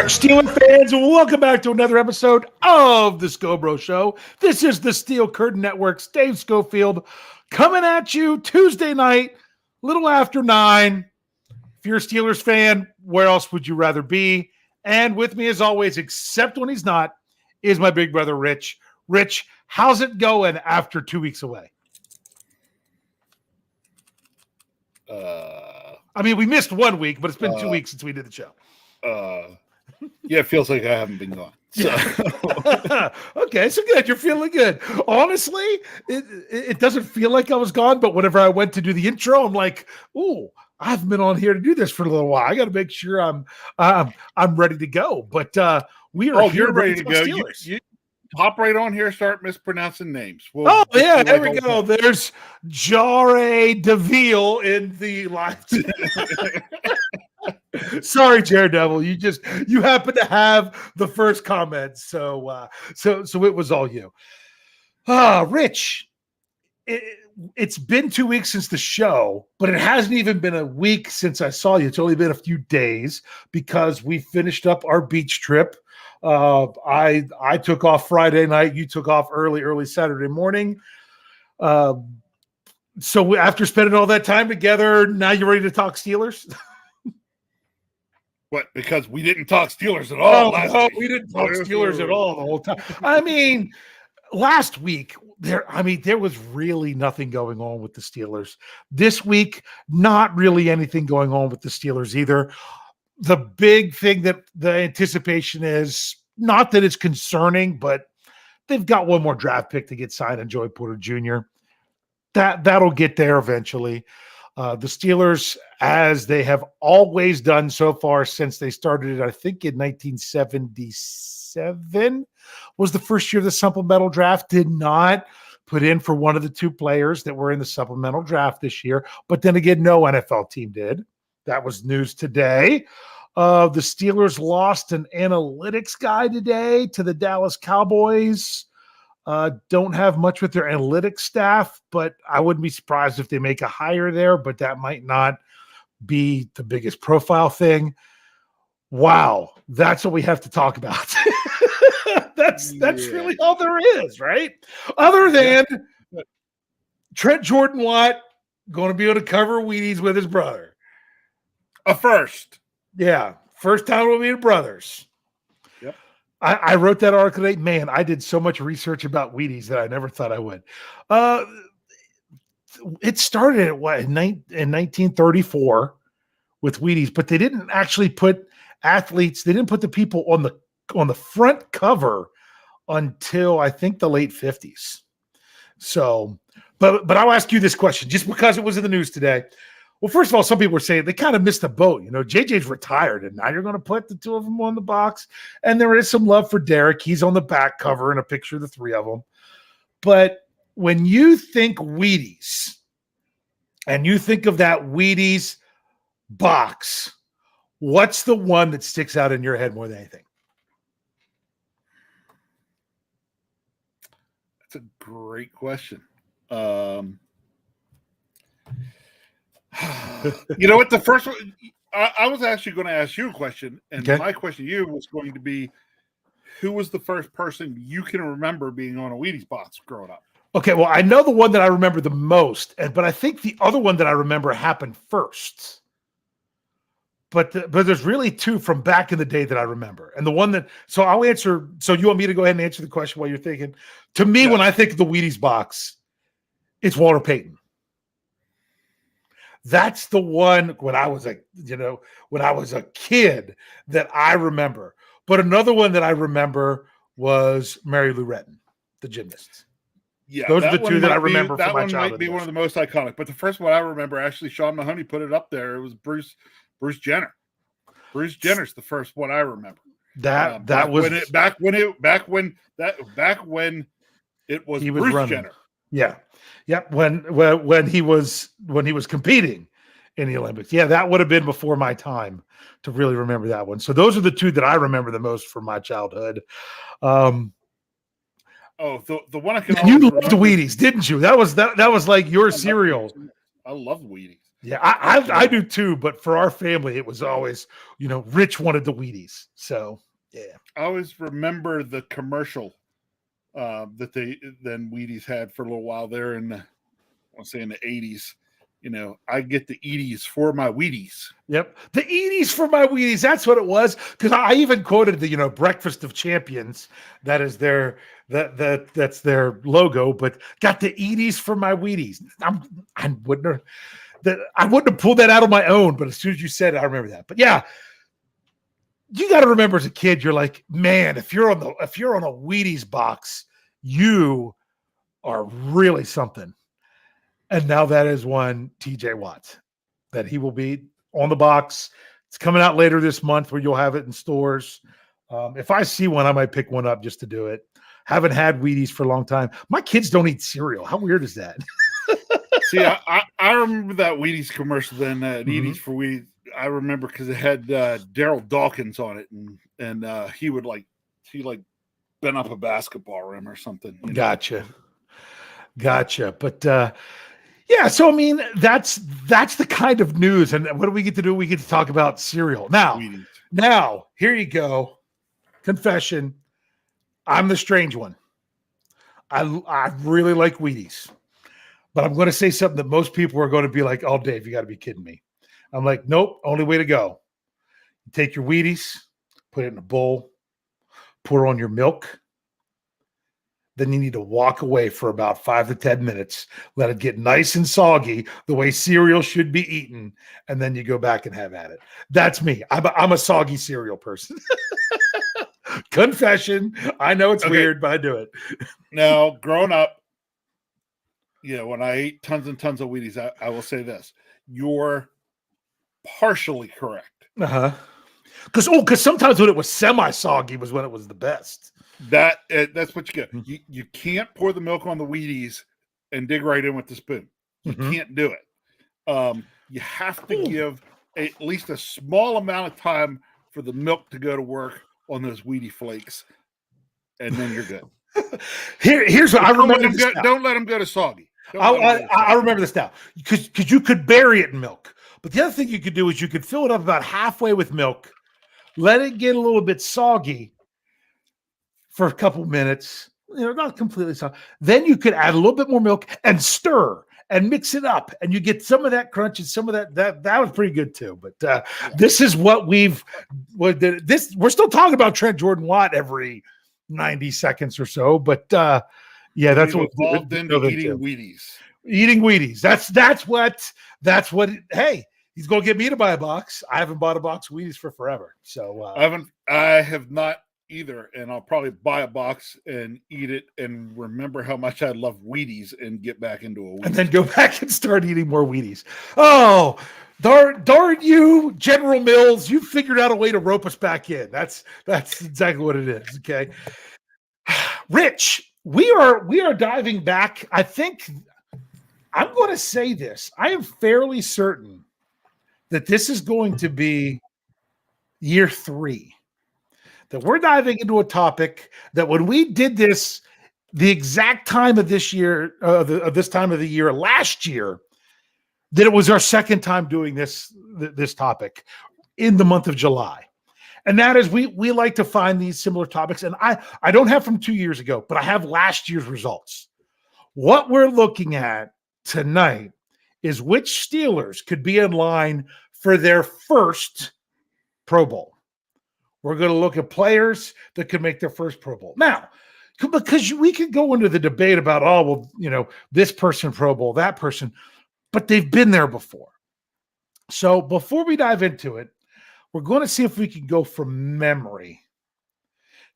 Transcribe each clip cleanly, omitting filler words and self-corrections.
Steelers fans, welcome back to another episode of the Scho Bro Show. This is the Steel Curtain Network's Dave Schofield coming at you Tuesday night, little after 9. If you're a Steelers fan, where else would you rather be? And with me, as always, except when he's not, is my big brother, Rich. Rich, how's it going after 2 weeks away? I mean, we missed 1 week, but it's been 2 weeks since we did the show. Yeah, it feels like I haven't been gone. So. Okay, so good. You're feeling good. Honestly, it doesn't feel like I was gone, but whenever I went to do the intro, I'm like, ooh, I haven't been on here to do this for a little while. I got to make sure I'm ready to go. But we are you're ready to go. You hop right on here, start mispronouncing names. There we go. There's Jare DeVille in the live. Sorry, Daredevil. You happen to have the first comment, so it was all you. Rich, it's been 2 weeks since the show, but it hasn't even been a week since I saw you. It's only been a few days because we finished up our beach trip. I took off Friday night. You took off early Saturday morning. So after spending all that time together, now you're ready to talk Steelers? What? Because we didn't talk Steelers at all. We didn't talk Steelers at all the whole time. I mean, last week there was really nothing going on with the Steelers. This week, not really anything going on with the Steelers either. The big thing that the anticipation is, not that it's concerning, but they've got one more draft pick to get signed on Joey Porter Jr. That'll get there eventually. The Steelers, as they have always done so far since they started it, I think in 1977 was the first year of the supplemental draft, did not put in for one of the two players that were in the supplemental draft this year. But then again, no NFL team did. That was news today. The Steelers lost an analytics guy today to the Dallas Cowboys. Don't have much with their analytics staff, but I wouldn't be surprised if they make a hire there, but that might not be the biggest profile thing. Wow, that's what we have to talk about. That's really all there is, right? Other than Trent Jordan Watt going to be able to cover Wheaties with his brother. A first. Yeah, first time we'll be brothers. Yep. I wrote that article today. Man, I did so much research about Wheaties that I never thought I would. It started in 1934 with Wheaties, but they didn't actually put athletes. They didn't put the people on the front cover until I think the late 50s. So, but I'll ask you this question just because it was in the news today. Well, first of all, some people were saying they kind of missed the boat. You know, JJ's retired, and now you're going to put the two of them on the box. And there is some love for Derek. He's on the back cover in a picture of the three of them. But when you think Wheaties, and you think of that Wheaties box, what's the one that sticks out in your head more than anything? That's a great question. You know what? The first one, I was actually going to ask you a question, and my question to you was going to be, who was the first person you can remember being on a Wheaties box growing up? Okay, well, I know the one that I remember the most, but I think the other one that I remember happened first. But there's really two from back in the day that I remember. And the one that, so I'll answer, so you want me to go ahead and answer the question while you're thinking? To me, when I think of the Wheaties box, it's Walter Payton. That's the one when I was a kid that I remember. But another one that I remember was Mary Lou Retton, the gymnast. Yeah, those are the two that I remember from my childhood. That one might be one of the most iconic. But the first one I remember, actually, Sean Mahoney put it up there. It was Bruce Jenner. Bruce Jenner's the first one I remember. Back when it was Bruce running. Jenner. Yeah. Yep. When he was competing in the Olympics. Yeah, that would have been before my time to really remember that one. So those are the two that I remember the most from my childhood. The one I can. You loved Wheaties, didn't you? That was like your cereal. I love Wheaties. Yeah, I do too. But for our family, it was always, Rich wanted the Wheaties. So, yeah. I always remember the commercial that then Wheaties had for a little while there in I want to say in the 80s. I get the Eaties for my Wheaties. Yep. The Eaties for my Wheaties. That's what it was. Because I even quoted the, Breakfast of Champions. That is that's their logo, but got the Eaties for my Wheaties. I wouldn't have pulled that out on my own, but as soon as you said it, I remember that. But yeah, you got to remember as a kid, you're like, man, if you're on a Wheaties box, you are really something. And now that is one TJ Watt that he will be on the box. It's coming out later this month where you'll have it in stores. If I see one, I might pick one up just to do it. Haven't had Wheaties for a long time. My kids don't eat cereal. How weird is that? See, I remember that Wheaties commercial then, Wheaties for Wheaties. I remember because it had Daryl Dawkins on it, and he bent up a basketball rim or something. Gotcha. But yeah, so I mean, that's the kind of news. And what do we get to do? We get to talk about cereal. Now, here you go. Confession. I'm the strange one. I really like Wheaties. But I'm going to say something that most people are going to be like, oh, Dave, you got to be kidding me. I'm like, nope, only way to go. You take your Wheaties, put it in a bowl, pour on your milk. Then you need to walk away for about 5 to 10 minutes, let it get nice and soggy the way cereal should be eaten, and then you go back and have at it. That's me. I'm a soggy cereal person. Confession. I know it's weird, but I do it. Now, growing up, when I ate tons and tons of Wheaties, I will say this. You're partially correct. Uh-huh. Because sometimes when it was semi-soggy was when it was the best. That's what you get. You can't pour the milk on the Wheaties and dig right in with the spoon. You can't do it. You have to give at least a small amount of time for the milk to go to work on those Wheatie flakes, and then you're good. Here's what I remember. Don't let them go to soggy. I remember this now because you could bury it in milk. But the other thing you could do is you could fill it up about halfway with milk, let it get a little bit soggy for a couple minutes, not completely soggy. Then you could add a little bit more milk and stir and mix it up, and you get some of that crunch and some of that was pretty good too. But this is what we're still talking about Trent Jordan Watt every 90 seconds or so. But yeah, that's what evolved into eating Wheaties. Eating Wheaties. That's what. Hey, he's going to get me to buy a box. I haven't bought a box of Wheaties for forever. So I have not either, and I'll probably buy a box and eat it and remember how much I love Wheaties and get back into a Wheaties. And then go back and start eating more Wheaties. Oh, darn you, General Mills! You figured out a way to rope us back in. That's exactly what it is. Okay, Rich, we are diving back. I think I'm going to say this. I am fairly certain that this is going to be year 3. That we're diving into a topic that when we did this, the exact time of this year, this time of the year last year, that it was our second time doing this topic in the month of July. And that is we like to find these similar topics. And I don't have from 2 years ago, but I have last year's results. What we're looking at tonight is which Steelers could be in line for their first Pro Bowl. We're going to look at players that could make their first Pro Bowl. Now, because we could go into the debate about, this person Pro Bowl, that person, but they've been there before. So before we dive into it, we're going to see if we can go from memory.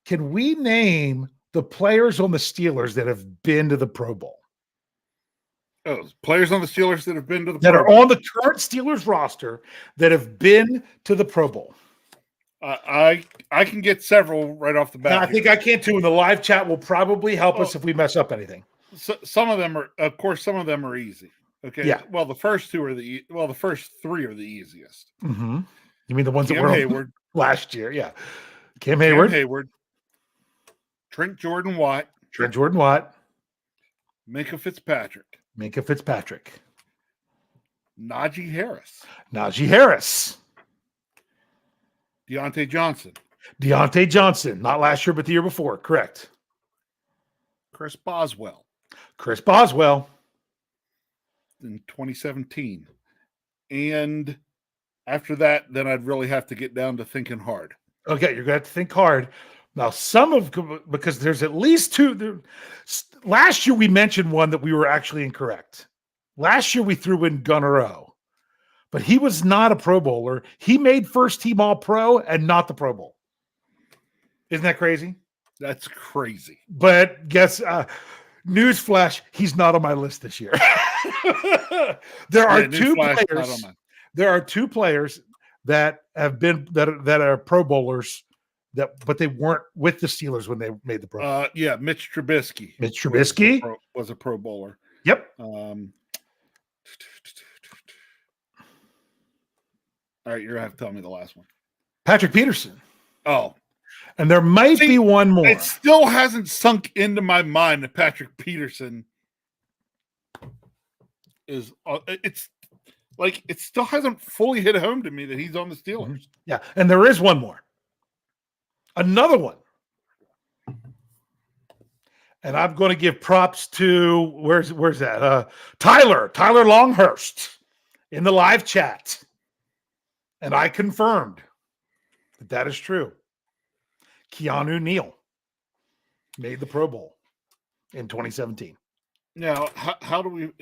Can we name the players on the Steelers that have been to the Pro Bowl? Oh, players on the Steelers that have been to the that Pro are Bowl. On the current Steelers roster that have been to the Pro Bowl. I can get several right off the bat. I think I can too. And the live chat will probably help us if we mess up anything. So, some of them are easy. Okay. Yeah. Well, the first 3 are the easiest. Mm-hmm. You mean the ones Cam that were Hayward last year? Yeah. Cam Hayward. Trent Jordan Watt. Minka Fitzpatrick. Najee Harris. Najee Harris. Deontay Johnson. Deontay Johnson. Not last year, but the year before. Correct. Chris Boswell. Chris Boswell. In 2017. And after that, then I'd really have to get down to thinking hard. Okay, you're going to have to think hard. Now, because there's at least two. Last year, we mentioned one that we were actually incorrect. Last year, we threw in Gunnar O, but he was not a Pro Bowler. He made first team All Pro and not the Pro Bowl. Isn't that crazy? That's crazy. But guess, newsflash, he's not on my list this year. There are two players. There are two players that have been that are Pro Bowlers. But they weren't with the Steelers when they made the Pro Bowl. Yeah, Mitch Trubisky. Mitch Trubisky was a Pro Bowler. Yep. All right, you're gonna have to tell me the last one. Patrick Peterson. Oh, and there might be one more. It still hasn't sunk into my mind that Patrick Peterson is. It's like it still hasn't fully hit home to me that he's on the Steelers. Mm-hmm. Yeah, and there is one more. Another one. And I'm going to give props to where's that? Tyler Longhurst in the live chat. And I confirmed that is true. Keanu Neal made the Pro Bowl in 2017. Now, how do we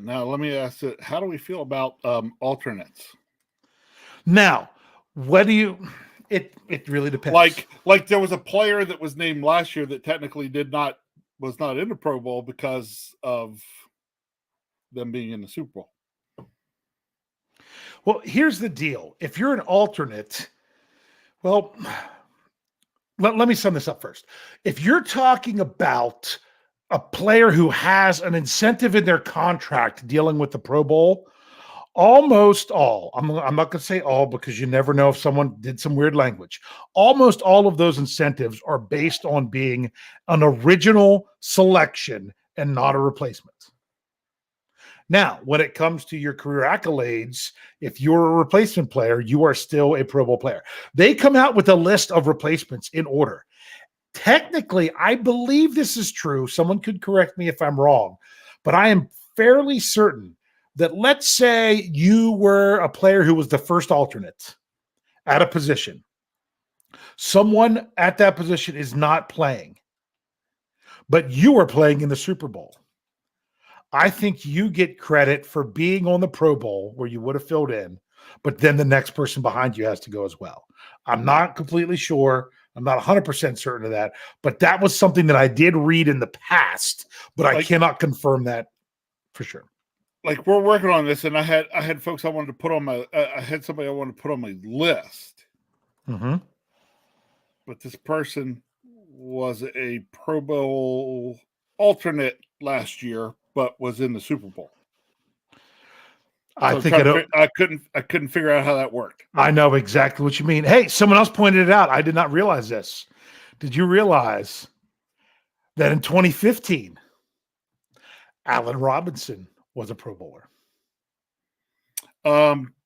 now let me ask it. How do we feel about alternates? Now, what do you It really depends. Like there was a player that was named last year that technically was not in the Pro Bowl because of them being in the Super Bowl. Well, here's the deal. If you're an alternate, well, let me sum this up first. If you're talking about a player who has an incentive in their contract dealing with the Pro Bowl, almost all, I'm not going to say all because you never know if someone did some weird language. Almost all of those incentives are based on being an original selection and not a replacement. Now, when it comes to your career accolades, if you're a replacement player, you are still a Pro Bowl player. They come out with a list of replacements in order. Technically, I believe this is true. Someone could correct me if I'm wrong, but I am fairly certain that let's say you were a player who was the first alternate at a position. Someone at that position is not playing, but you are playing in the Super Bowl. I think you get credit for being on the Pro Bowl where you would have filled in, but then the next person behind you has to go as well. I'm not completely sure. I'm not 100% certain of that, but that was something that I did read in the past, but I cannot confirm that for sure. Like we're working on this, and I had folks I wanted to put on my. I had somebody I wanted to put on my list, but this person was a Pro Bowl alternate last year, but was in the Super Bowl. I couldn't figure out how that worked. I know exactly what you mean. Hey, someone else pointed it out. I did not realize this. Did you realize that in 2015, Allen Robinson was a Pro Bowler?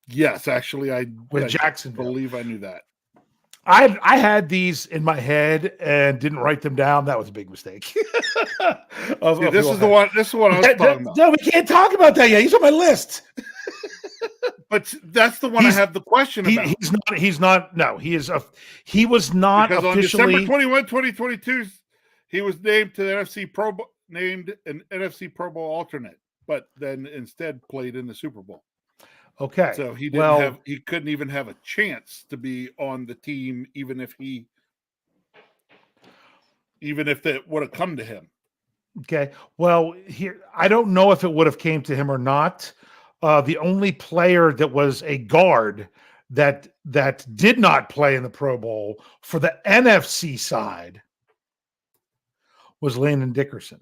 Yes, actually, I Jacksonville. Believe I knew that. I had these in my head and didn't write them down. This is the one. This is what I was talking about. No, we can't talk about that yet. He's on my list. But that's the one I have the question about. He's not. No, he is. He was not because officially. On December 21, 2022, he was named to the named an NFC Pro Bowl alternate, but then instead played in the Super Bowl. Okay. So he couldn't even have a chance to be on the team, even if that would have come to him. Okay. Well, here I don't know if it would have came to him or not. The only player that was a guard that did not play in the Pro Bowl for the NFC side was Landon Dickerson.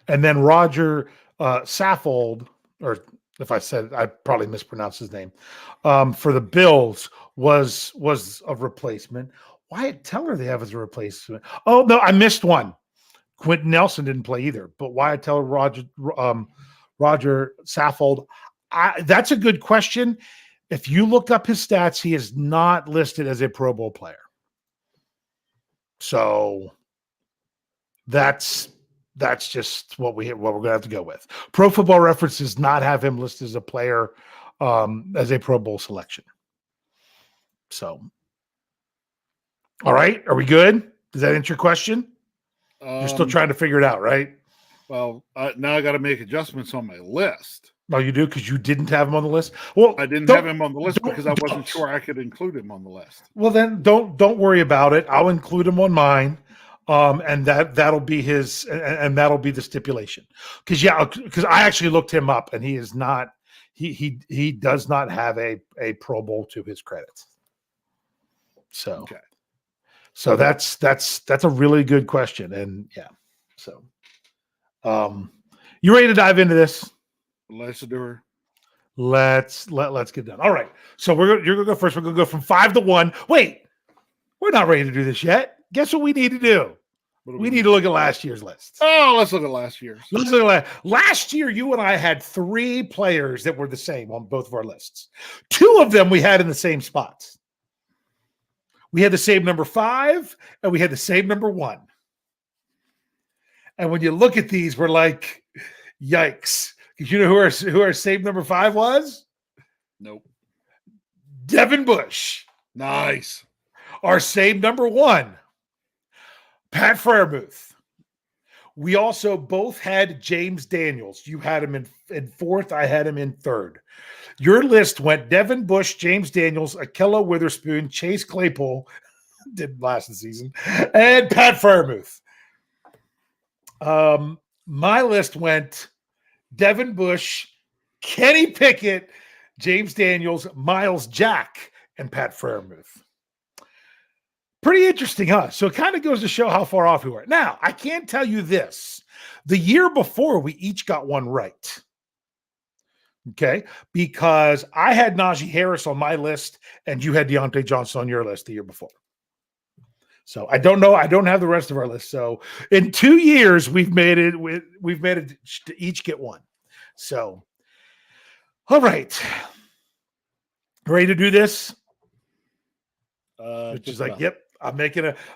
And then Roger Saffold, or if I said, I probably mispronounced his name, for the Bills was a replacement. Wyatt Teller they have as a replacement. Oh, no, I missed one. Quentin Nelson didn't play either. But why I tell Roger Saffold, that's a good question. If you look up his stats, he is not listed as a Pro Bowl player. So that's just what we're going to have to go with. Pro Football Reference does not have him listed as a player, as a Pro Bowl selection. So, all right, are we good? Does that answer your question? You're still trying to figure it out, right? Well, now I got to make adjustments on my list. Oh, you do, because you didn't have him on the list. Well, I didn't have him on the list because I wasn't sure I could include him on the list. Well, then don't worry about it. I'll include him on mine, and that'll be his, and that'll be the stipulation. Because I actually looked him up, and he is not. He does not have a Pro Bowl to his credit. So, okay. So that's a really good question, and yeah. So, you ready to dive into this? Let's do her. Let's get done. All right. So you're gonna go first. We're gonna go from 5 to 1. Wait, we're not ready to do this yet. Guess what we need to do? We need to look at last year's list. Oh, let's look at last year's. Let's look at last year. You and I had 3 players that were the same on both of our lists. 2 of them we had in the same spots. We had the same number 5, and we had the same number 1. And when you look at these, we're like, yikes. Because you know who our same number 5 was? Nope. Devin Bush. Nice. Our same number 1, Pat Freiermuth. We also both had James Daniels. You had him in 4th. I had him in 3rd. Your list went Devin Bush, James Daniels, Ahkello Witherspoon, Chase Claypool, didn't last the season, and Pat Freiermuth. My list went Devin Bush, Kenny Pickett, James Daniels, Miles Jack, and Pat Freiermuth. Pretty interesting, huh? So it kind of goes to show how far off we were. Now, I can tell you this. The year before, we each got one right. Okay? Because I had Najee Harris on my list, and you had Deontay Johnson on your list the year before. So I don't know. I don't have the rest of our list. So in 2 years, we've made it to each get one. So, all right. Ready to do this? Which is like, about. Yep.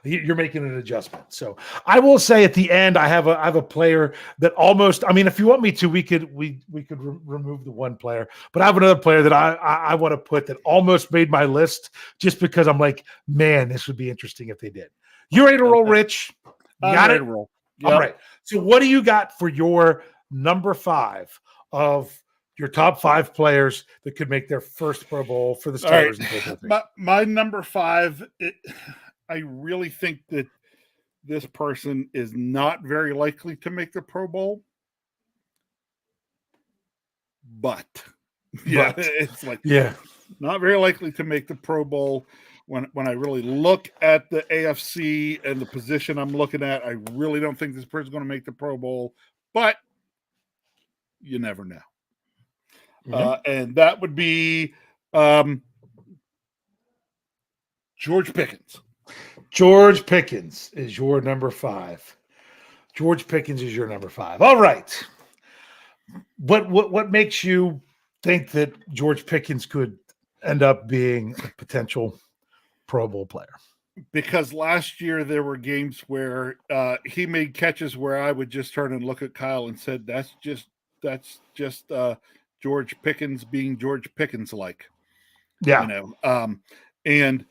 You're making an adjustment. So I will say at the end, I have a player that almost, I mean, if you want me to, we could remove the one player, but I have another player that I want to put that almost made my list just because I'm like, man, this would be interesting if they did. You ready to roll, Rich? You got it? Roll. Yep. All right. So what do you got for your number 5 of your top 5 players that could make their first Pro Bowl for the Steelers? Right. My number 5, I really think that this person is not very likely to make the Pro Bowl. But it's like not very likely to make the Pro Bowl. When I really look at the AFC and the position I'm looking at, I really don't think this person's going to make the Pro Bowl. But you never know. Mm-hmm. And that would be George Pickens. George Pickens is your number 5. George Pickens is your number 5. All right. What makes you think that George Pickens could end up being a potential Pro Bowl player? Because last year there were games where he made catches where I would just turn and look at Kyle and said, that's just George Pickens being George Pickens like. Yeah. You know, and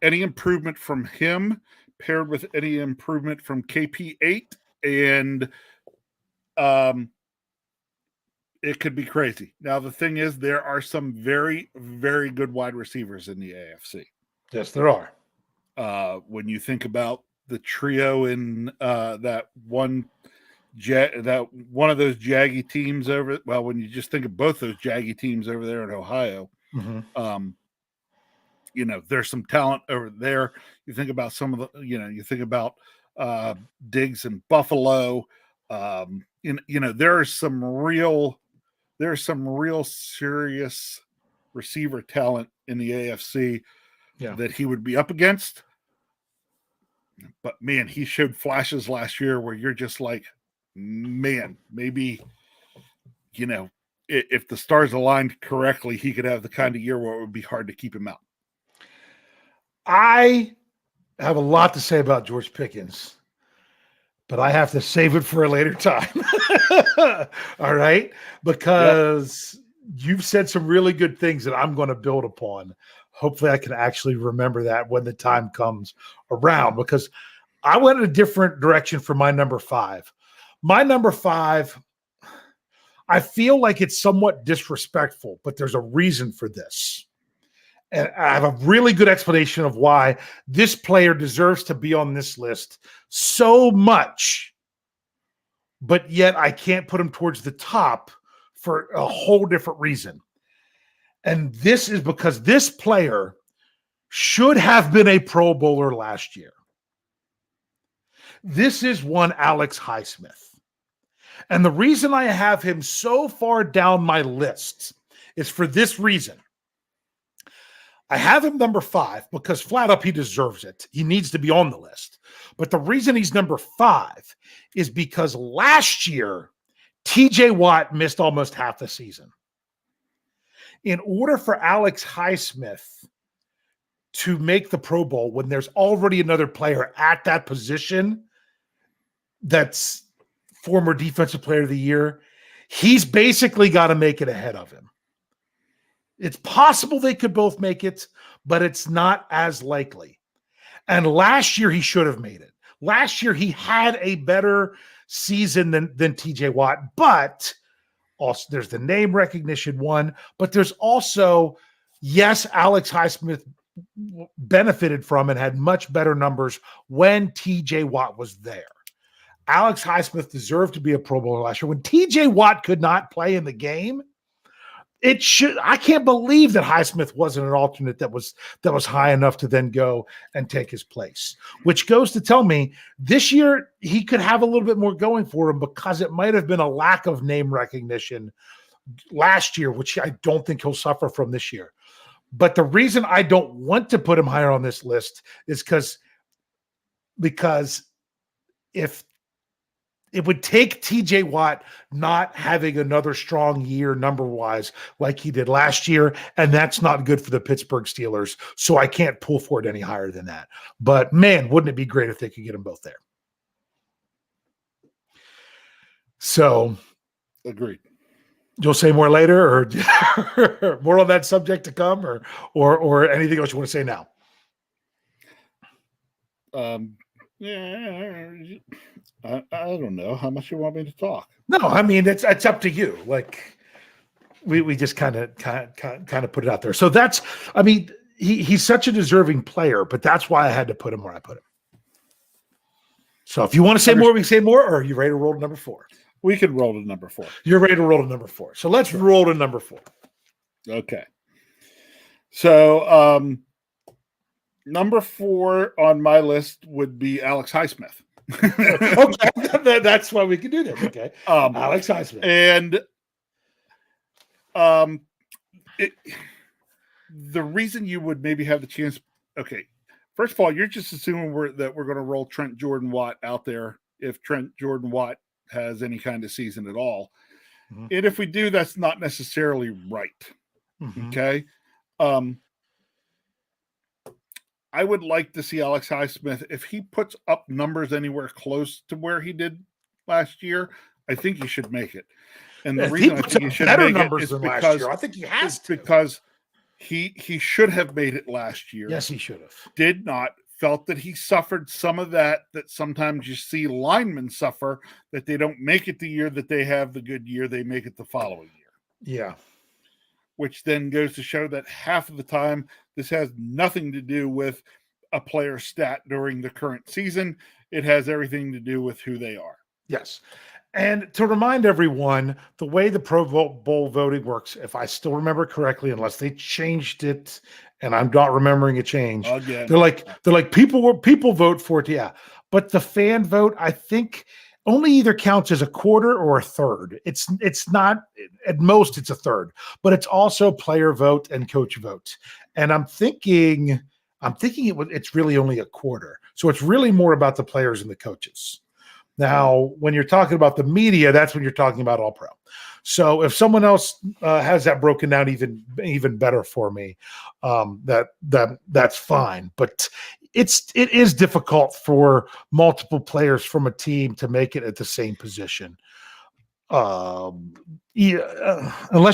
any improvement from him paired with any improvement from KP8 and it could be crazy. Now, the thing is, there are some very, very good wide receivers in the AFC. Yes, there are. When you think about the trio in that one of those Jaggy teams over, well, when you just think of both those Jaggy teams over there in Ohio, mm-hmm. You know, there's some talent over there. You think about some of the, you think about Diggs in Buffalo. There's some real serious receiver talent in the AFC that he would be up against. But man, he showed flashes last year where you're just like, man, maybe, if the stars aligned correctly, he could have the kind of year where it would be hard to keep him out. I have a lot to say about George Pickens, but I have to save it for a later time. All right? Because you've said some really good things that I'm going to build upon. Hopefully I can actually remember that when the time comes around, because I went in a different direction for my number 5. My number 5, I feel like it's somewhat disrespectful, but there's a reason for this. And I have a really good explanation of why this player deserves to be on this list so much, but yet I can't put him towards the top for a whole different reason. And this is because this player should have been a Pro Bowler last year. This is one Alex Highsmith. And the reason I have him so far down my list is for this reason. I have him number 5 because flat up he deserves it. He needs to be on the list. But the reason he's number 5 is because last year, TJ Watt missed almost half the season. In order for Alex Highsmith to make the Pro Bowl when there's already another player at that position that's former Defensive Player of the Year, he's basically got to make it ahead of him. It's possible they could both make it, but it's not as likely. And last year, he should have made it. Last year, he had a better season than TJ Watt, but also there's the name recognition one, but there's also, yes, Alex Highsmith benefited from and had much better numbers when TJ Watt was there. Alex Highsmith deserved to be a Pro Bowler last year. When TJ Watt could not play in the game, I can't believe that Highsmith wasn't an alternate that was high enough to then go and take his place, which goes to tell me this year he could have a little bit more going for him because it might have been a lack of name recognition last year, which I don't think he'll suffer from this year. But the reason I don't want to put him higher on this list is because if it would take TJ Watt not having another strong year number-wise like he did last year, and that's not good for the Pittsburgh Steelers, so I can't pull for it any higher than that. But, man, wouldn't it be great if they could get them both there? So, agreed. You'll say more later, or more on that subject to come, or anything else you want to say now? Yeah, I don't know how much you want me to talk. No, I mean it's up to you. Like we just kind of put it out there. So that's, I mean, he's such a deserving player, but that's why I had to put him where I put him. So if you want to say more, we can say more. Or are you ready to roll to number 4? We can roll to number 4. You're ready to roll to number 4. So let's roll to number 4. Okay. So number 4 on my list would be Alex Highsmith. Okay, that's why we can do that. Okay, Alex Highsmith. And the reason you would maybe have the chance. Okay, first of all, you're just assuming that we're going to roll Trent Jordan Watt out there if Trent Jordan Watt has any kind of season at all. Mm-hmm. And if we do, that's not necessarily right. Mm-hmm. Okay. I would like to see Alex Highsmith, if he puts up numbers anywhere close to where he did last year, I think he should make it. And the reason I think he should make it is because I think he has to. Because he should have made it last year. Yes, he should have. Did not. Felt that he suffered some of that sometimes you see linemen suffer, that they don't make it the year that they have the good year, they make it the following year. Yeah. Which then goes to show that half of the time this has nothing to do with a player's stat during the current season. It has everything to do with who they are. Yes. And to remind everyone, the way the Pro Bowl voting works, if I still remember correctly, unless they changed it and I'm not remembering a change, again, they're like people vote for it. Yeah. But the fan vote, I think, only either counts as a quarter or a third. It's not, at most it's a third, but it's also player vote and coach vote. And I'm thinking I'm thinking it's really only a quarter. So it's really more about the players and the coaches. Now, when you're talking about the media, that's when you're talking about all pro. So if someone else has that broken down even better for me, that's fine. But it is difficult for multiple players from a team to make it at the same position. Unless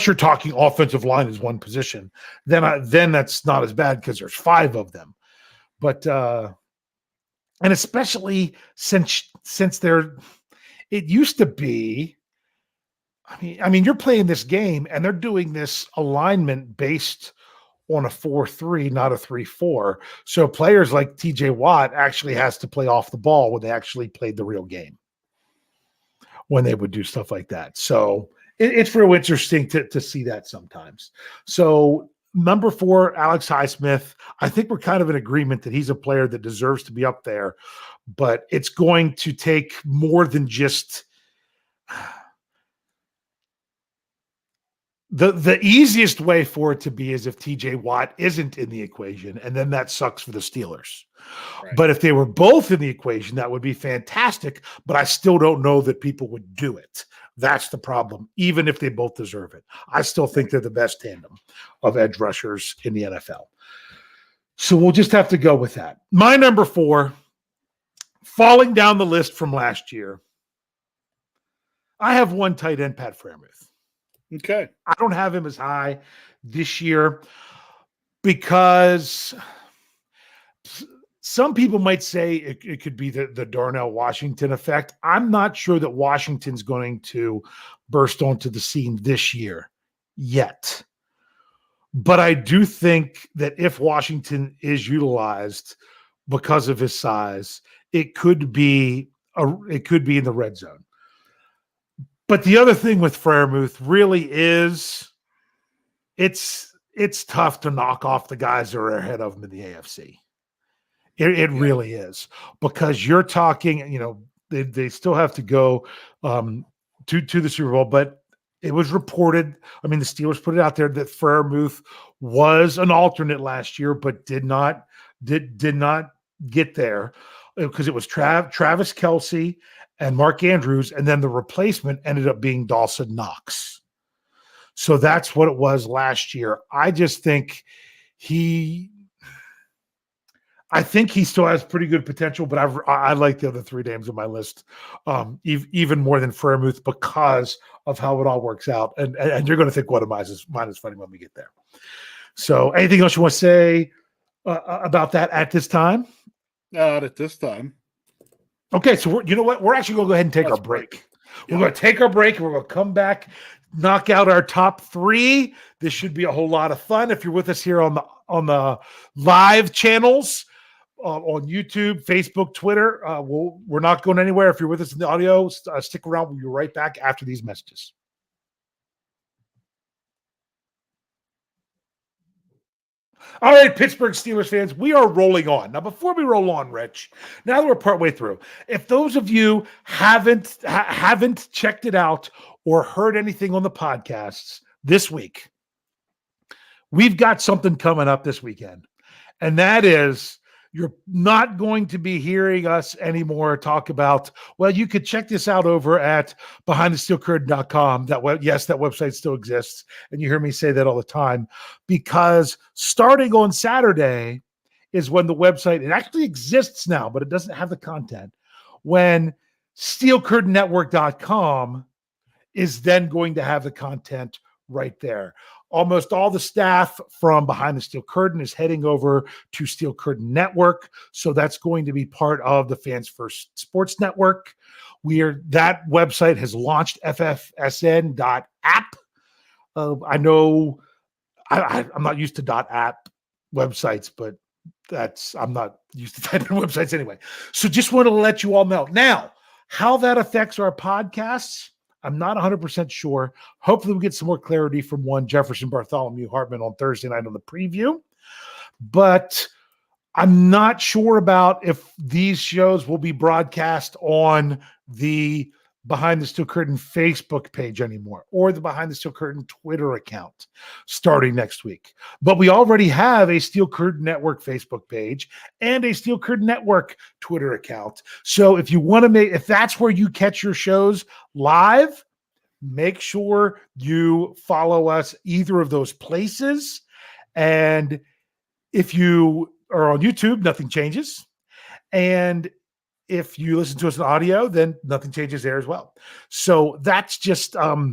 you're talking offensive line is one position, then that's not as bad because there's 5 of them. But and especially since it used to be, I mean, you're playing this game and they're doing this alignment based on a 4-3, not a 3-4. So players like TJ Watt actually has to play off the ball when they actually played the real game, when they would do stuff like that. So it's real interesting to see that sometimes. So number 4, Alex Highsmith. I think we're kind of in agreement that he's a player that deserves to be up there, but it's going to take more than just the easiest way for it to be is if TJ Watt isn't in the equation, and then that sucks for the Steelers. Right. But if they were both in the equation, that would be fantastic, but I still don't know that people would do it. That's the problem, even if they both deserve it. I still think they're the best tandem of edge rushers in the NFL. So we'll just have to go with that. My number 4, falling down the list from last year, I have one tight end, Pat Freiermuth. Okay. I don't have him as high this year because some people might say it could be the Darnell Washington effect. I'm not sure that Washington's going to burst onto the scene this year yet. But I do think that if Washington is utilized because of his size, it could be in the red zone. But the other thing with Freiermuth really is it's tough to knock off the guys that are ahead of him in the AFC. It really is, because you're talking, they still have to go to the Super Bowl, but it was reported, the Steelers put it out there that Freiermuth was an alternate last year, but did not get there because it was Travis Kelce and Mark Andrews, and then the replacement ended up being Dawson Knox. So that's what it was last year. I just think I think he still has pretty good potential, but I like the other 3 names on my list even more than Freiermuth because of how it all works out. And you're going to think, what am I? Mine is funny when we get there. So anything else you want to say about that at this time? Not at this time. Okay, so you know what? We're actually going to go ahead and take our break. We're going to take our break, and we're going to come back, knock out our top 3. This should be a whole lot of fun. If you're with us here on the live channels, on YouTube, Facebook, Twitter, we're not going anywhere. If you're with us in the audio, stick around. We'll be right back after these messages. All right, Pittsburgh Steelers fans, we are rolling on. Now, before we roll on, Rich, now that we're partway through, if those of you haven't checked it out or heard anything on the podcasts this week, we've got something coming up this weekend, and that is you're not going to be hearing us anymore talk about, well, you could check this out over at behindthesteelcurtain.com. That website still exists. And you hear me say that all the time, because starting on Saturday is when the website, it actually exists now, but it doesn't have the content. When steelcurtainnetwork.com is then going to have the content right there. Almost all the staff from Behind the Steel Curtain is heading over to Steel Curtain Network. So that's going to be part of the Fans First Sports Network. That website has launched ffsn.app. I know I'm not used to .app websites, but I'm not used to typing websites anyway. So just want to let you all know. Now, how that affects our podcasts, I'm not 100% sure. Hopefully we get some more clarity from one Jefferson Bartholomew Hartman on Thursday night on the preview. But I'm not sure about if these shows will be broadcast on the Behind the Steel Curtain Facebook page anymore, or the Behind the Steel Curtain Twitter account starting next week. But we already have a Steel Curtain Network Facebook page and a Steel Curtain Network Twitter account. So if you want to if that's where you catch your shows live, make sure you follow us either of those places. And if you are on YouTube, nothing changes. And if you listen to us in audio, then nothing changes there as well. So that's just how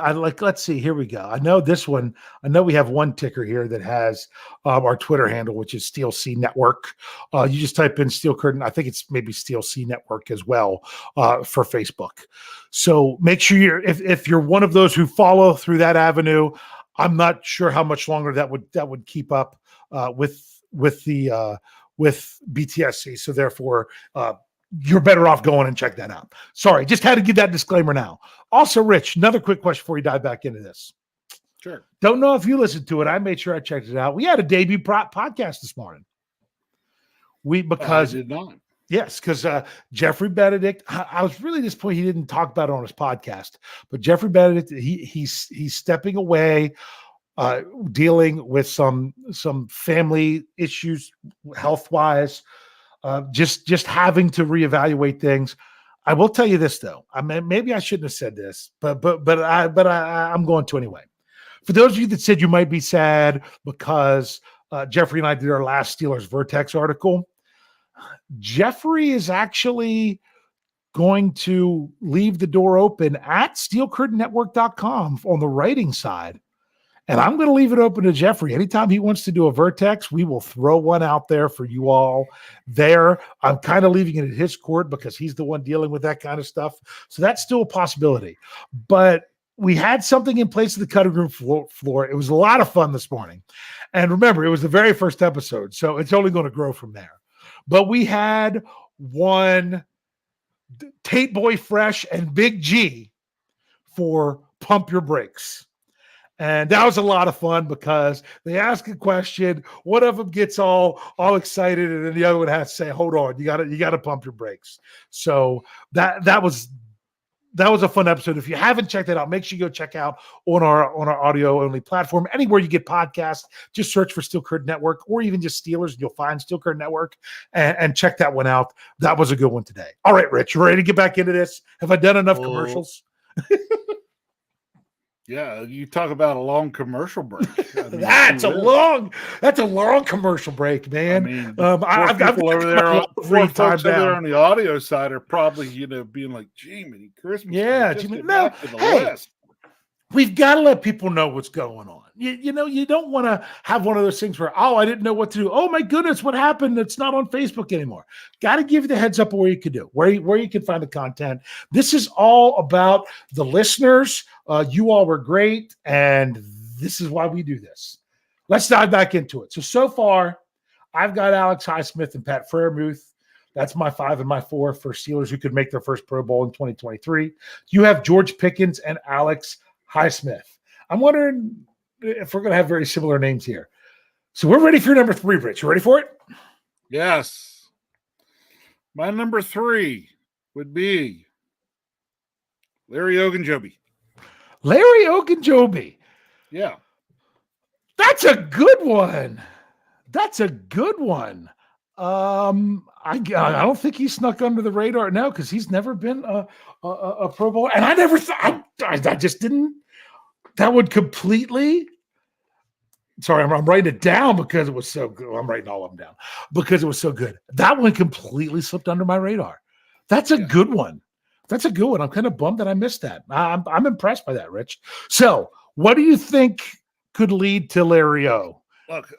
I like. Let's see. Here we go. I know this one. I know we have one ticker here that has our Twitter handle, which is Steel C Network. You just type in Steel Curtain. I think it's maybe Steel C Network as well for Facebook. So make sure if you're one of those who follow through that avenue. I'm not sure how much longer that would keep up with BTSC. So therefore, you're better off going and check that out. Sorry, just had to give that disclaimer now. Also, Rich, another quick question before we dive back into this. Sure. Don't know if you listened to it. I made sure I checked it out. We had a debut podcast this morning. I did not. Yes, because Jeffrey Benedict, I was really disappointed he didn't talk about it on his podcast. But Jeffrey Benedict, he's stepping away, dealing with some family issues, health wise, just having to reevaluate things. I will tell you this though. I mean, maybe I shouldn't have said this, but I'm going to anyway. For those of you that said you might be sad because Jeffrey and I did our last Steelers Vertex article, Jeffrey is actually going to leave the door open at steelcurtainnetwork.com on the writing side. And I'm going to leave it open to Jeffrey. Anytime he wants to do a Vertex, we will throw one out there for you all there. I'm kind of leaving it at his court because he's the one dealing with that kind of stuff. So that's still a possibility. But we had something in place in the cutting room floor. It was a lot of fun this morning. And remember, it was the very first episode, so it's only going to grow from there. But we had one Tate Boy Fresh and Big G for Pump Your Brakes. And that was a lot of fun because they ask a question, one of them gets all excited, and then the other one has to say, "Hold on, you got to pump your brakes." So that was a fun episode. If you haven't checked that out, make sure you go check out on our audio only platform. Anywhere you get podcasts, just search for Steel Curtain Network or even just Steelers, and you'll find Steel Curtain Network and check that one out. That was a good one today. All right, Rich, you ready to get back into this? Have I done enough commercials? Yeah, you talk about a long commercial break. I mean, that's a long commercial break, man. I mean, I've got people over there, folks over there on the audio side are probably being like, "Gee, Merry Christmas!" Yeah, we've got to let people know what's going on. You know, you don't want to have one of those things where, I didn't know what to do. Oh my goodness, what happened? It's not on Facebook anymore. Got to give you the heads up of where you can do, where you can find the content. This is all about the listeners. You all were great, and this is why we do this. Let's dive back into it. So far, I've got Alex Highsmith and Pat Freiermuth. That's my 5 and my 4 for Steelers who could make their first Pro Bowl in 2023. You have George Pickens and Alex Highsmith. I'm wondering if we're going to have very similar names here. So we're ready for your number 3, Rich. You ready for it? Yes. My number 3 would be Larry Ogunjobi. Larry Ogunjobi. Yeah. That's a good one. I don't think he snuck under the radar now because he's never been a Pro Bowler. And I never thought, I just didn't. That would completely. Sorry, I'm writing it down because it was so good. I'm writing all of them down because it was so good. That one completely slipped under my radar. That's a good one. That's a good one. I'm kind of bummed that I missed that. I'm impressed by that, Rich. So, what do you think could lead to Larry O? Look,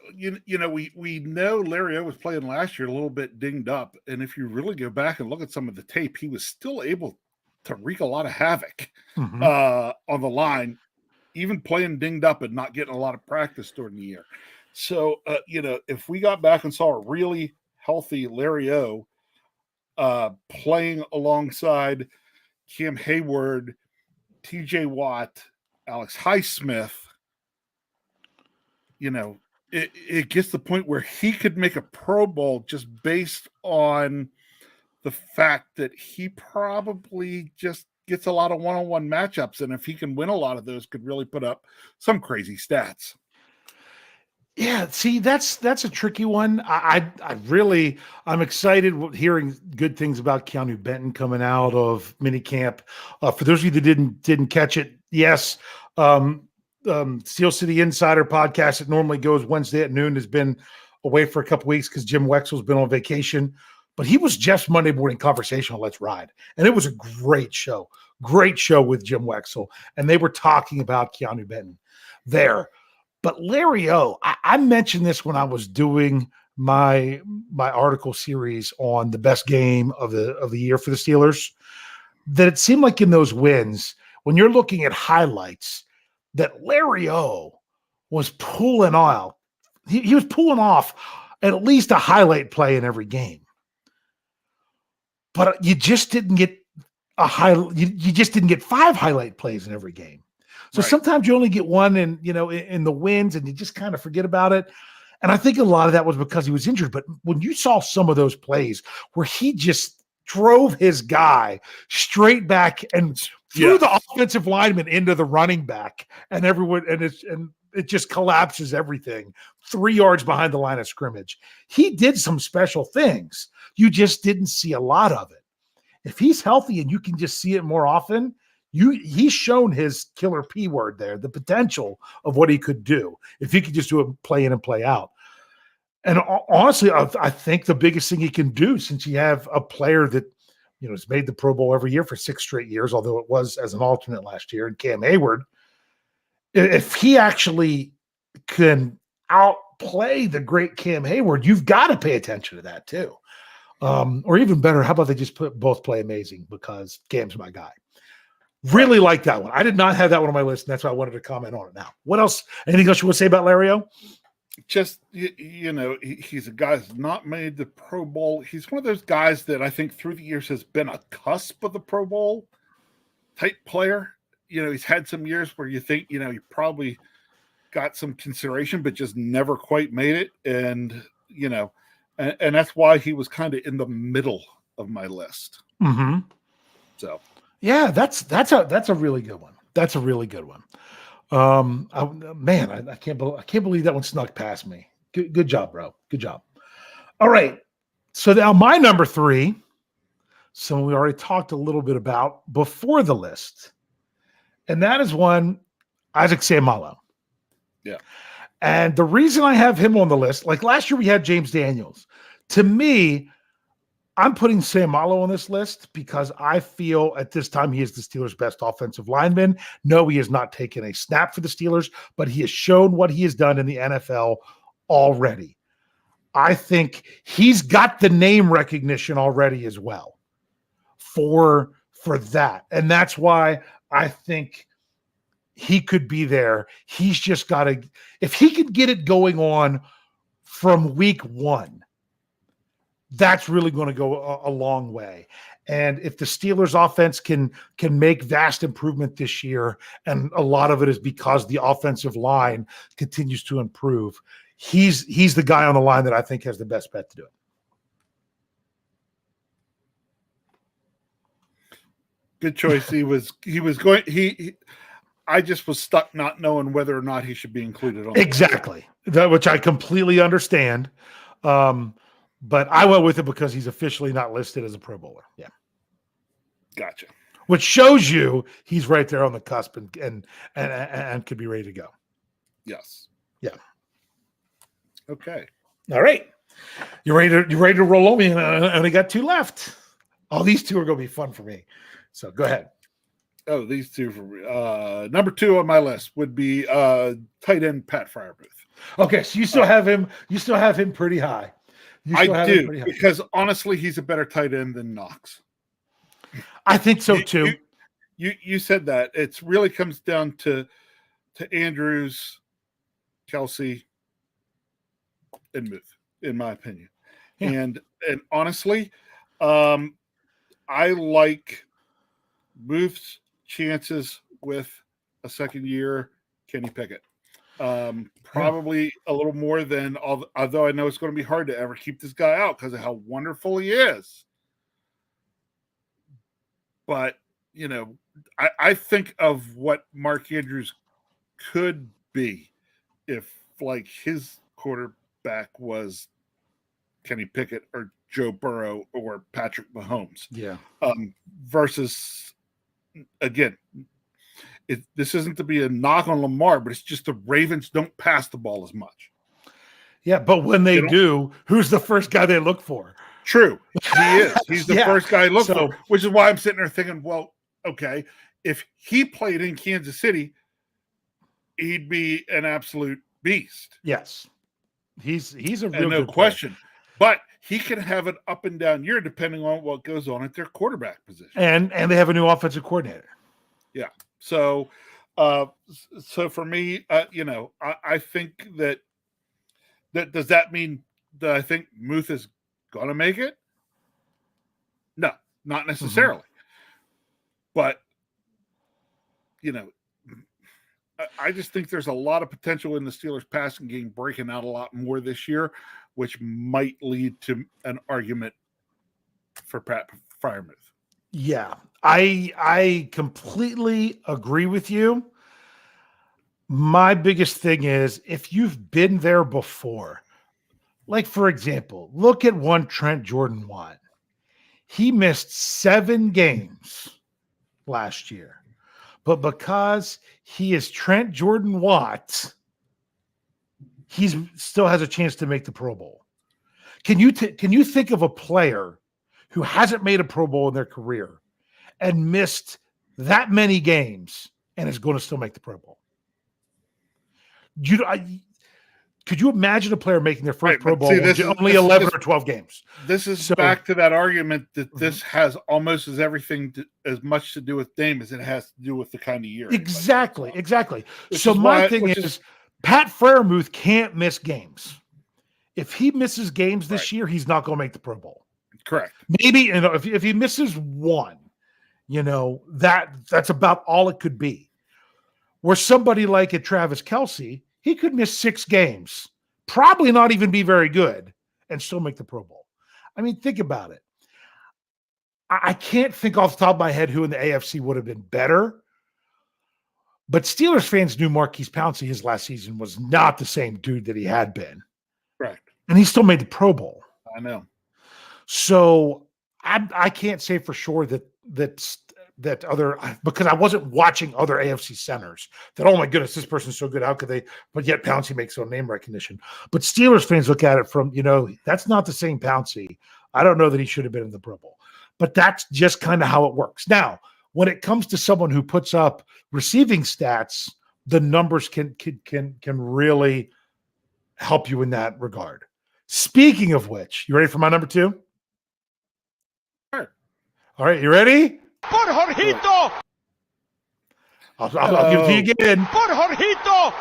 we know Larry O was playing last year a little bit dinged up, and if you really go back and look at some of the tape, he was still able to wreak a lot of havoc on the line, even playing dinged up and not getting a lot of practice during the year. So, if we got back and saw a really healthy Larry O playing alongside Cam Hayward, TJ Watt, Alex Highsmith, it gets to the point where he could make a Pro Bowl just based on the fact that he probably just gets a lot of one-on-one matchups, and if he can win a lot of those, could really put up some crazy stats. Yeah, see, that's a tricky one. I'm excited hearing good things about Keanu Benton coming out of minicamp. For those of you that didn't catch it, yes, Steel City Insider podcast that normally goes Wednesday at noon has been away for a couple weeks because Jim Wexell's been on vacation. But he was Jeff's Monday morning conversation on Let's Ride, and it was a great show with Jim Wexell, and they were talking about Keanu Benton there. But Larry O, I mentioned this when I was doing my article series on the best game of the year for the Steelers, that it seemed like in those wins, when you're looking at highlights, that Larry O was pulling out. He was pulling off at least a highlight play in every game. But you just didn't get you just didn't get 5 highlight plays in every game. So sometimes you only get one in the wins and you just kind of forget about it. And I think a lot of that was because he was injured. But when you saw some of those plays where he just drove his guy straight back and threw the offensive lineman into the running back and it just collapses everything 3 yards behind the line of scrimmage. He did some special things. You just didn't see a lot of it. If he's healthy and you can just see it more often, he's shown his killer P word there, the potential of what he could do if he could just do it play in and play out. And honestly, I think the biggest thing he can do, since you have a player that has made the Pro Bowl every year for 6 straight years, although it was as an alternate last year, and Cam Hayward, if he actually can outplay the great Cam Hayward, you've got to pay attention to that too. Or even better, how about they just both play amazing, because Cam's my guy. Really like that one. I did not have that one on my list, and that's why I wanted to comment on it now. What else? Anything else you want to say about Larry O? Just, he's a guy who's not made the Pro Bowl. He's one of those guys that I think through the years has been a cusp of the Pro Bowl type player. He's had some years where you think, he probably got some consideration, but just never quite made it. And, and that's why he was kind of in the middle of my list. Mm-hmm. So. Yeah, that's a really good one. That's a really good one. I can't believe that one snuck past me. Good job, bro. Good job. All right. So now my number 3, someone we already talked a little bit about before the list, and that is one, Isaac Seumalo. Yeah. And the reason I have him on the list, like last year we had James Daniels. To me, I'm putting Seumalo on this list because I feel at this time he is the Steelers' best offensive lineman. No, he has not taken a snap for the Steelers, but he has shown what he has done in the NFL already. I think he's got the name recognition already as well for that. And that's why I think he could be there. He's just got to, if he could get it going on from week 1, that's really going to go a long way. And if the Steelers offense can make vast improvement this year, and a lot of it is because the offensive line continues to improve, he's the guy on the line that I think has the best bet to do it. Good choice. I just was stuck not knowing whether or not he should be included on exactly that, which I completely understand. But I went with it because he's officially not listed as a Pro Bowler. Yeah. Gotcha. Which shows you he's right there on the cusp and could be ready to go. Yes. Yeah. Okay. All right. You ready to roll over? I only got 2 left. All these 2 are going to be fun for me. So go ahead. Oh, these 2 for me. Number 2 on my list would be tight end Pat Freiermuth. Okay, so you still have him. You still have him pretty high. I do, because honestly, he's a better tight end than Knox. I think so too. You said that. It really comes down to Andrews, Kelsey, and Muth, in my opinion. Yeah. And honestly, I like Muth's chances with a second year Kenny Pickett. Probably a little more than, although I know it's going to be hard to ever keep this guy out because of how wonderful he is. But, I think of what Mark Andrews could be if, like, his quarterback was Kenny Pickett or Joe Burrow or Patrick Mahomes. Yeah. Versus, again, this isn't to be a knock on Lamar, but it's just the Ravens don't pass the ball as much. Yeah, but when they do, who's the first guy they look for? True. He is. He's the first guy I look for, which is why I'm sitting there thinking, well, okay, if he played in Kansas City, he'd be an absolute beast. Yes. He's a real no good question. Player. But he can have an up and down year depending on what goes on at their quarterback position. And they have a new offensive coordinator. Yeah. So for me, I think that does that mean that I think Muth is going to make it? No, not necessarily. But, I just think there's a lot of potential in the Steelers passing game breaking out a lot more this year, which might lead to an argument for Pat Freiermuth. Yeah, I completely agree with you. My biggest thing is if you've been there before, like, for example, look at one Trent Jordan Watt. He missed 7 games last year, but because he is Trent Jordan Watt, he still has a chance to make the Pro Bowl. Can you think of a player who hasn't made a Pro Bowl in their career and missed that many games and is going to still make the Pro Bowl? Could you imagine a player making their first Pro Bowl only 11 or 12 games? This is back to that argument that this has almost as much to do with Dame as it has to do with the kind of year. Exactly. So my thing is Pat Freiermuth can't miss games. If he misses games this year, he's not going to make the Pro Bowl. Correct. Maybe if he misses one, that's about all it could be. Where somebody like a Travis Kelce, he could miss 6 games, probably not even be very good, and still make the Pro Bowl. I mean, think about it. I can't think off the top of my head who in the AFC would have been better, but Steelers fans knew Marquise Pouncey his last season was not the same dude that he had been. Right. And he still made the Pro Bowl. I know. So I can't say for sure that other, because I wasn't watching other AFC centers that, oh my goodness, this person's so good. How could they? But yet Pouncey makes no name recognition. But Steelers fans look at it from, that's not the same Pouncey. I don't know that he should have been in the Pro Bowl, but that's just kind of how it works. Now, when it comes to someone who puts up receiving stats, the numbers can really help you in that regard. Speaking of which, you ready for my number 2? Sure. All right, you ready? Por Jorgito! I'll give it to you again. Por Jorgito!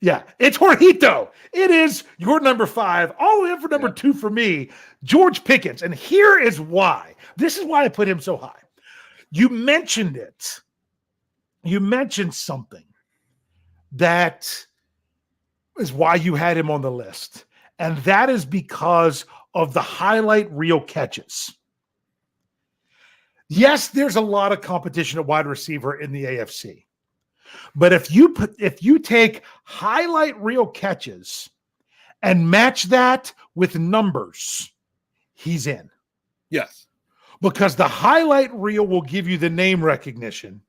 Yeah, it's Jorgito. It is your number 5, all the way up for number 2 for me, George Pickens. And here is why. This is why I put him so high. You mentioned it. You mentioned something that is why you had him on the list. And that is because of the highlight reel catches. Yes, there's a lot of competition at wide receiver in the AFC. But if you take highlight reel catches and match that with numbers, he's in. Yes. Because the highlight reel will give you the name recognition.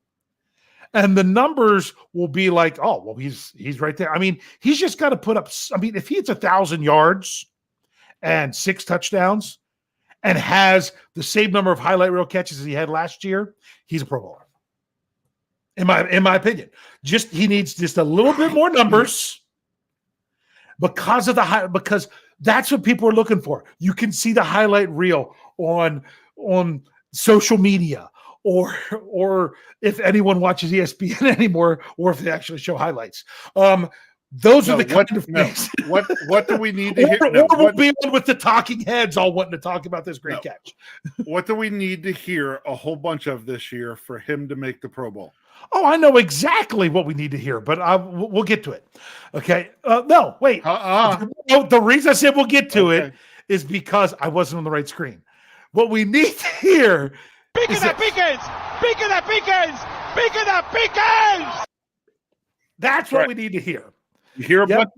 And the numbers will be like, oh, well, he's right there. I mean, he's just got to put up. I mean, if he hits 1,000 yards and 6 touchdowns and has the same number of highlight reel catches as he had last year, he's a Pro Bowler. In my opinion, he needs just a little bit more numbers because that's what people are looking for. You can see the highlight reel on social media. Or if anyone watches ESPN anymore, or if they actually show highlights. Those are the kind of things. What do we need to hear? Or we'll be on with the talking heads all wanting to talk about this great catch. What do we need to hear a whole bunch of this year for him to make the Pro Bowl? Oh, I know exactly what we need to hear, but we'll get to it. Okay. No, wait. The reason I said we'll get to it is because I wasn't on the right screen. What we need to hear Pique that Pickens! Pique that Pickens! Pique that Pickens! That's what we need to hear. You hear a bunch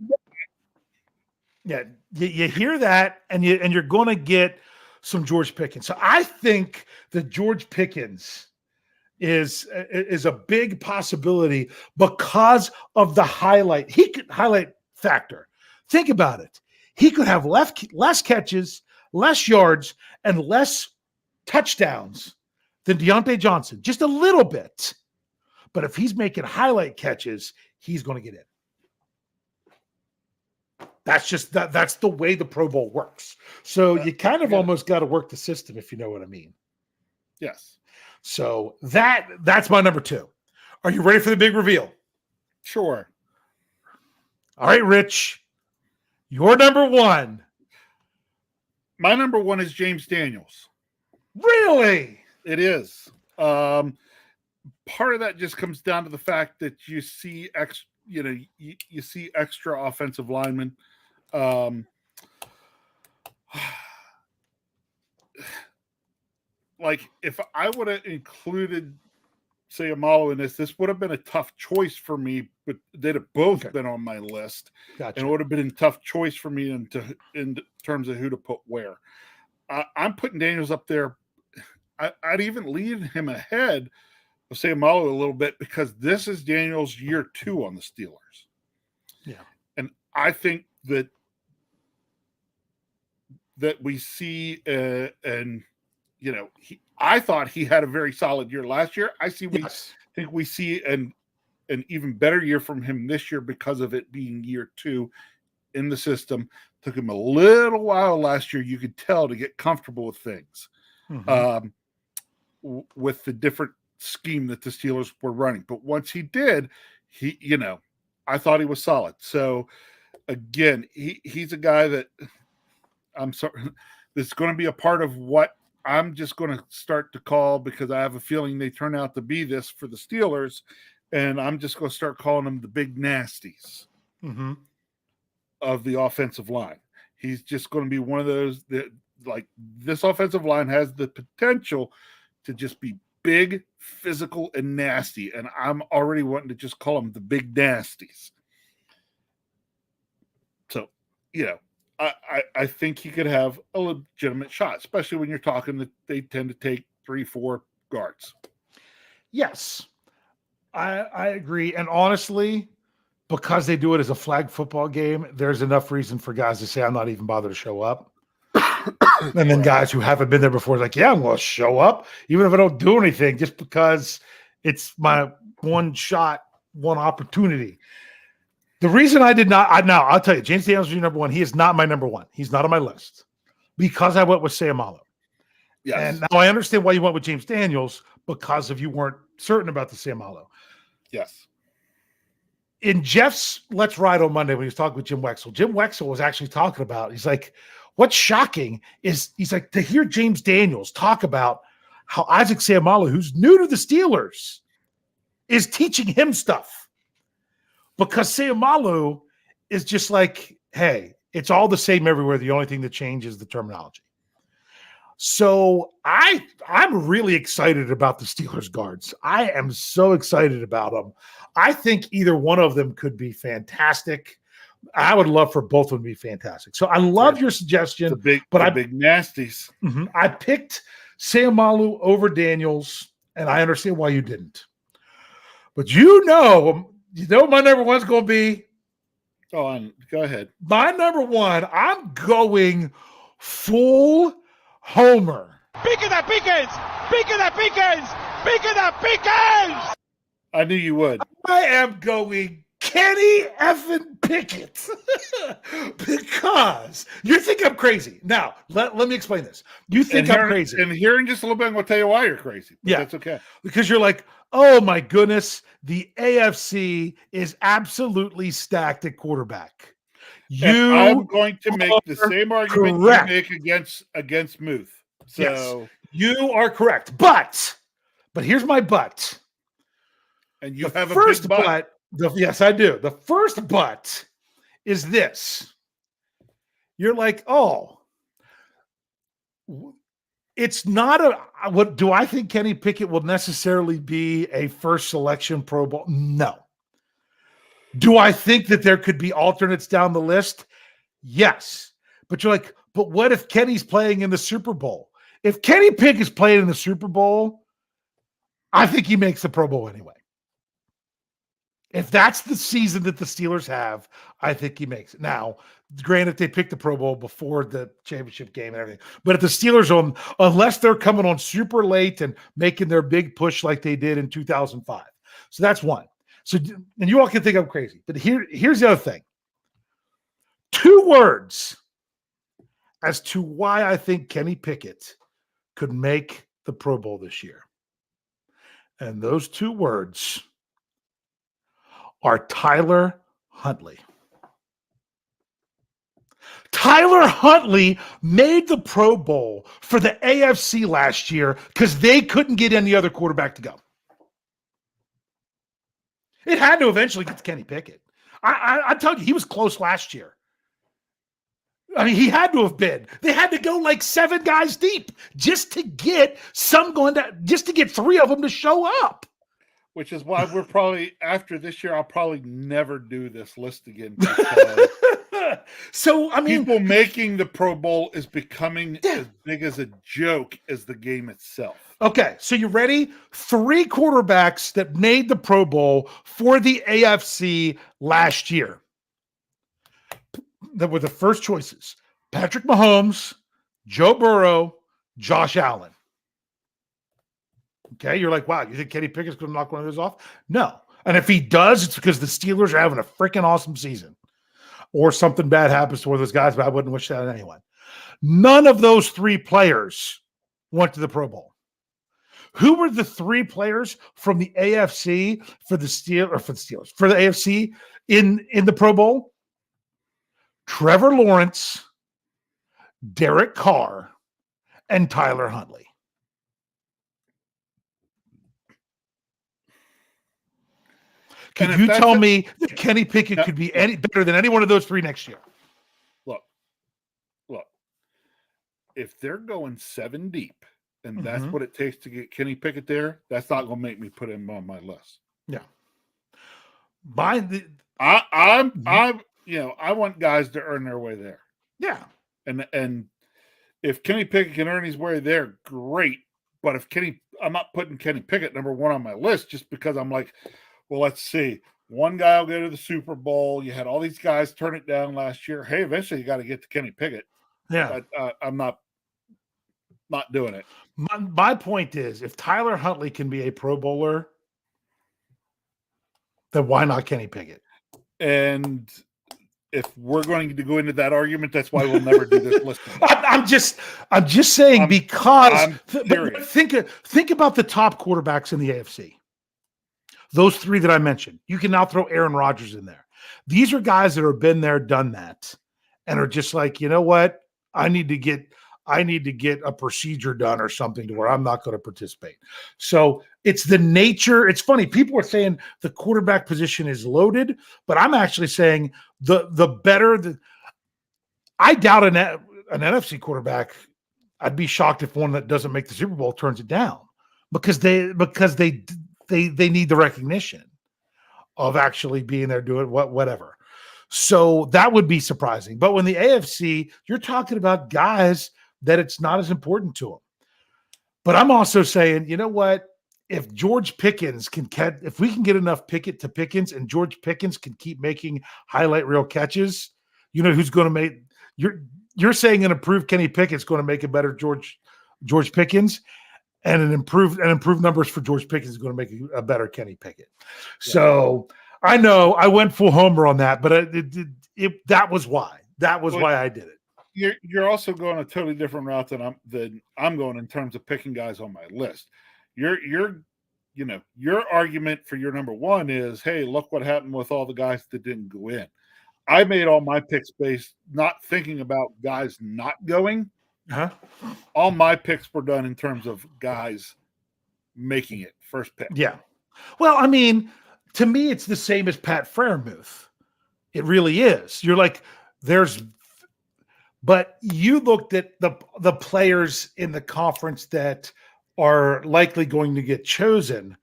Yeah, you hear that, and you're going to get some George Pickens. So I think that George Pickens is a big possibility because of the highlight factor. Think about it. He could have less catches, less yards, and less touchdowns than Deontay Johnson, just a little bit. But if he's making highlight catches, he's going to get in. That's the way the Pro Bowl works. So you kind of almost got to work the system, if you know what I mean. Yes. So that's my number 2. Are you ready for the big reveal? Sure. All right, Rich. Your number 1. My number 1 is James Daniels. Really? It is. Part of that just comes down to the fact that you see you see extra offensive linemen. Like if I would have included Seumalo in this would have been a tough choice for me, but they'd have both been on my list. Gotcha. And it would have been a tough choice for me in terms of who to put where. I'm putting Daniels up there. I'd even lead him ahead of Seumalo a little bit because this is Daniels' year 2 on the Steelers. Yeah. And I think that we see I thought he had a very solid year last year. Think we see an even better year from him this year because of it being year 2 in the system. Took him a little while last year, you could tell, to get comfortable with things. Mm-hmm. With the different scheme that the Steelers were running. But once he did, I thought he was solid. So again, he's a guy that that's going to be a part of what I'm just going to start to call, because I have a feeling they turn out to be this for the Steelers, and I'm just going to start calling them the big nasties of the offensive line. He's just going to be one of those that, like, this offensive line has the potential to just be big, physical, and nasty, and I'm already wanting to just call them the big nasties. So, I think he could have a legitimate shot, especially when you're talking that they tend to take 3-4 guards. Yes, I agree. And honestly, because they do it as a flag football game, there's enough reason for guys to say, I'm not even bothered to show up. And then guys who haven't been there before, like, yeah, I'm going to show up, even if I don't do anything, just because it's my one shot, one opportunity. The reason I did not, I'll tell you, James Daniels is your number 1. He is not my number 1. He's not on my list because I went with Seumalo. Yes. And now I understand why you went with James Daniels, because of you weren't certain about the Seumalo. Yes. In Jeff's Let's Ride on Monday, when he was talking with Jim Wexell was actually talking about, he's like, what's shocking is, he's like, to hear James Daniels talk about how Isaac Seumalo, who's new to the Steelers, is teaching him stuff. Because Seumalo is just like, hey, it's all the same everywhere. The only thing that changes is the terminology. So I'm really excited about the Steelers guards. I am so excited about them. I think either one of them could be fantastic. I would love for both of them to be fantastic. So I love your suggestion. The big nasties. I picked Seumalo over Daniels, and I understand why you didn't. But my number 1's going to be. Go ahead. My number 1, I'm going full homer. Pique that Pickens! Pique that Pickens! Pique that Pickens! I knew you would. I am going Kenny effing Pickett because you think I'm crazy. Now, let me explain this. You think I'm crazy. And here in just a little bit, I'm going to tell you why you're crazy. Yeah. That's okay. Because you're like, oh my goodness, the AFC is absolutely stacked at quarterback. I'm going to make the same argument you make against Muth. So yes, you are correct. But here's my but. And you have a first but. Yes, I do. The first but is this. You're like, oh, It's not a what do I think Kenny Pickett will necessarily be a first selection Pro Bowl? No. Do I think that there could be alternates down the list? Yes. But you're like, but what if Kenny's playing in the Super Bowl? If Kenny Pickett is playing in the Super Bowl, I think he makes the Pro Bowl anyway. If that's the season that the Steelers have, I think he makes it. Now, granted, they picked the Pro Bowl before the championship game and everything. But if the Steelers, unless they're coming on super late and making their big push like they did in 2005. So that's one. So, and you all can think I'm crazy. But here's the other thing. 2 words as to why I think Kenny Pickett could make the Pro Bowl this year. And those 2 words are Tyler Huntley. Tyler Huntley made the Pro Bowl for the AFC last year because they couldn't get any other quarterback to go. It had to eventually get to Kenny Pickett. I tell you, he was close last year. I mean, he had to have been. They had to go like 7 guys deep just to get just to get 3 of them to show up. Which is why we're probably, after this year, I'll probably never do this list again. So, I mean, people making the Pro Bowl is becoming as big as a joke as the game itself. Okay, so you ready? 3 quarterbacks that made the Pro Bowl for the AFC last year that were the first choices: Patrick Mahomes, Joe Burrow, Josh Allen. Okay, you're like, wow, you think Kenny Pickett's going to knock one of those off? No. And if he does, it's because the Steelers are having a freaking awesome season. Or something bad happens to one of those guys, but I wouldn't wish that on anyone. None of those 3 players went to the Pro Bowl. Who were the 3 players from the AFC for the Steelers, for the AFC in the Pro Bowl? Trevor Lawrence, Derek Carr, and Tyler Huntley. Can you tell me that Kenny Pickett could be any better than any one of those 3 next year? Look. If they're going 7 deep, and that's what it takes to get Kenny Pickett there, that's not going to make me put him on my list. Yeah. I want guys to earn their way there. Yeah. And if Kenny Pickett can earn his way there, great. But I'm not putting Kenny Pickett number 1 on my list just because I'm like, well, let's see. One guy will go to the Super Bowl. You had all these guys turn it down last year. Hey, eventually you got to get to Kenny Pickett. Yeah. But I'm not doing it. My point is, if Tyler Huntley can be a Pro Bowler, then why not Kenny Pickett? And if we're going to go into that argument, that's why we'll never do this list. I'm just saying because think about the top quarterbacks in the AFC. Those 3 that I mentioned. You can now throw Aaron Rodgers in there. These are guys that have been there, done that, and are just like, you know what? I need to get a procedure done or something to where I'm not going to participate. So it's the nature. It's funny. People are saying the quarterback position is loaded, but I'm actually saying the better. I doubt an NFC quarterback. I'd be shocked if one that doesn't make the Super Bowl turns it down because they need the recognition of actually being there doing whatever. So that would be surprising. But when the AFC, you're talking about guys that it's not as important to them. But I'm also saying, you know what? If George Pickens if we can get enough Pickett to Pickens and George Pickens can keep making highlight reel catches, you know who's going to make you're saying an improved Kenny Pickett's going to make a better George Pickens. And an improved numbers for George Pickens is going to make a better Kenny Pickett. Yeah. So I know I went full homer on that, but that was why. That was why I did it. You're also going a totally different route than I'm going in terms of picking guys on my list. Your argument for your number 1 is, hey, look what happened with all the guys that didn't go in. I made all my picks based not thinking about guys not going. All my picks were done in terms of guys making it first pick. Yeah. Well, I mean, to me, it's the same as Pat Freiermuth. It really is. You're like, But you looked at the players in the conference that are likely going to get chosen.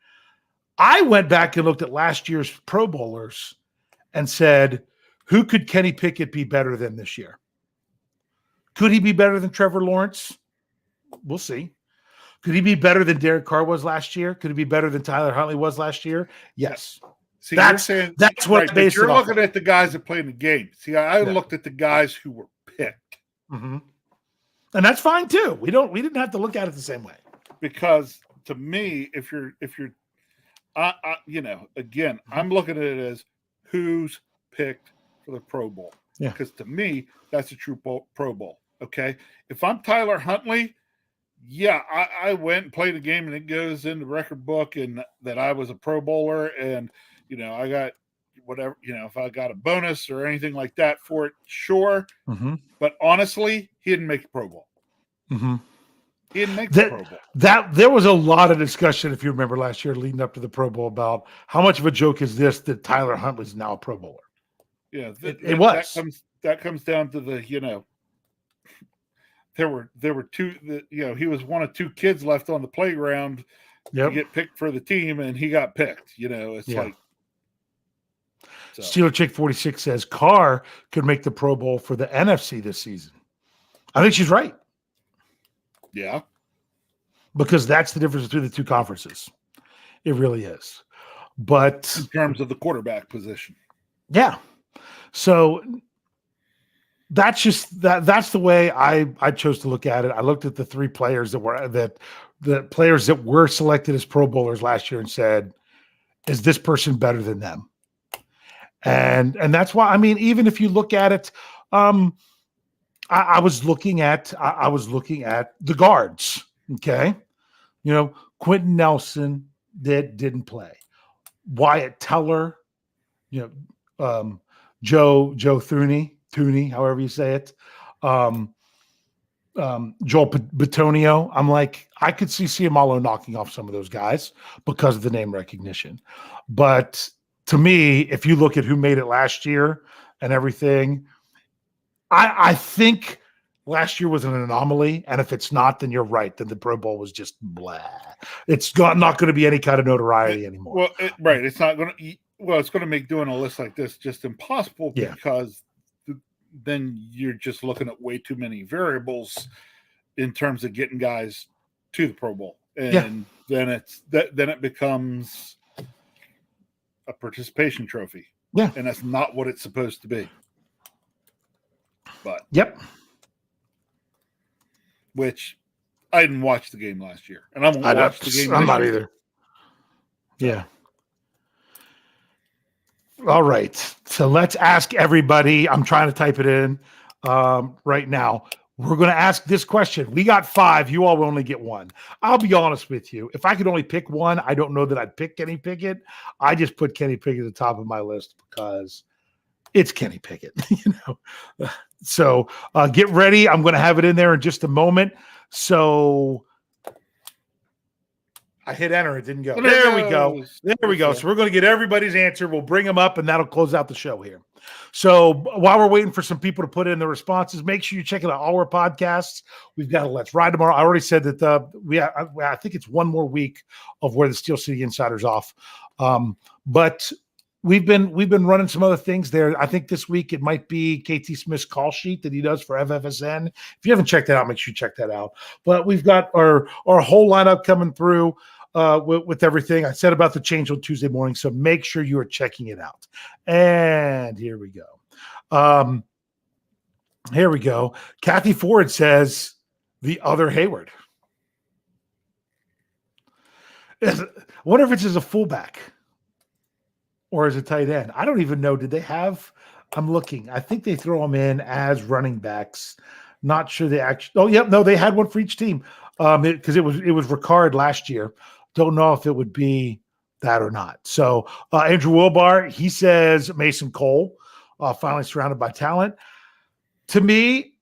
I went back and looked at last year's Pro Bowlers and said, who could Kenny Pickett be better than this year? Could he be better than Trevor Lawrence? We'll see. Could he be better than Derek Carr was last year? Could he be better than Tyler Huntley was last year? Yes. See, that's what right, you're looking at the guys that played in the game. See, I looked at the guys who were picked. Mm-hmm. And that's fine too. We didn't have to look at it the same way. Because to me, if you're again, I'm looking at it as who's picked for the Pro Bowl. Yeah. Because to me, that's a true Pro Bowl. Okay. If I'm Tyler Huntley, yeah, I went and played a game and it goes in the record book and that I was a Pro Bowler and, I got whatever, if I got a bonus or anything like that for it, sure. Mm-hmm. But honestly, he didn't make the Pro Bowl. Mm-hmm. He didn't make the Pro Bowl. There was a lot of discussion, if you remember last year leading up to the Pro Bowl, about how much of a joke is this that Tyler Huntley's now a Pro Bowler. Yeah, it was. That comes down to the, there were two, he was one of two kids left on the playground to get picked for the team, and he got picked. It's like. So. Steeler Chick 46 says Carr could make the Pro Bowl for the NFC this season. I think she's right. Yeah. Because that's the difference between the two conferences. It really is. But in terms of the quarterback position. Yeah. So that's just that's the way I chose to look at it. I looked at the three players the players that were selected as Pro Bowlers last year and said, is this person better than them? And that's why, even if you look at it, I was looking at the guards. Okay. Quentin Nelson didn't play. Wyatt Teller, Joe Thuney, however you say it. Joel Bitonio. I'm like, I could see Ciamalo knocking off some of those guys because of the name recognition. But to me, if you look at who made it last year and everything, I think last year was an anomaly. And if it's not, then you're right. Then the Pro Bowl was just blah. It's not going to be any kind of notoriety anymore. Well, right. It's not going to. Well, it's going to make doing a list like this just impossible because then you're just looking at way too many variables in terms of getting guys to the Pro Bowl, and then it becomes a participation trophy. Yeah, and that's not what it's supposed to be. But which I didn't watch the game last year, and I won't watch the game. I'm not either. Yeah. All right. So let's ask everybody. I'm trying to type it in right now. We're going to ask this question. We got 5. You all will only get 1. I'll be honest with you. If I could only pick one, I don't know that I'd pick Kenny Pickett. I just put Kenny Pickett at the top of my list because it's Kenny Pickett. So get ready. I'm going to have it in there in just a moment. So I hit enter. It didn't go. There we go. There we go. So we're going to get everybody's answer. We'll bring them up, and that'll close out the show here. So while we're waiting for some people to put in the responses, make sure you check out all our podcasts. We've got a Let's Ride tomorrow. I already said that I think it's one more week of where the Steel City Insider's off. But we've been running some other things there. I think this week it might be KT Smith's call sheet that he does for FFSN. If you haven't checked that out, make sure you check that out. But we've got our whole lineup coming through with everything. I said about the change on Tuesday morning, so make sure you are checking it out. And here we go. Here we go. Kathy Ford says the other Hayward. What if it's as a fullback or as a tight end? I don't even know. Did they have? I'm looking. I think they throw them in as running backs. Not sure they actually. Oh, yep. No, they had one for each team. Because it was Ricard last year. Don't know if it would be that or not. So Andrew Wilbar, he says Mason Cole, finally surrounded by talent. To me,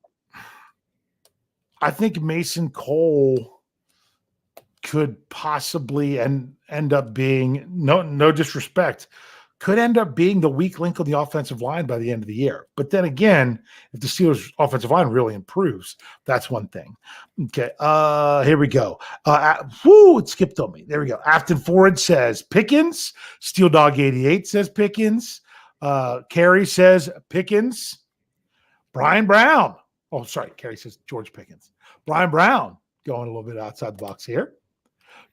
I think Mason Cole could possibly end up being, no disrespect, could end up being the weak link on the offensive line by the end of the year. But then again, if the Steelers' offensive line really improves, that's one thing. Okay, here we go. It skipped on me. There we go. Afton Ford says Pickens. Steel Dog 88 says Pickens. Carrie says Pickens. Brian Brown. Oh, sorry. Carrie says George Pickens. Brian Brown going a little bit outside the box here.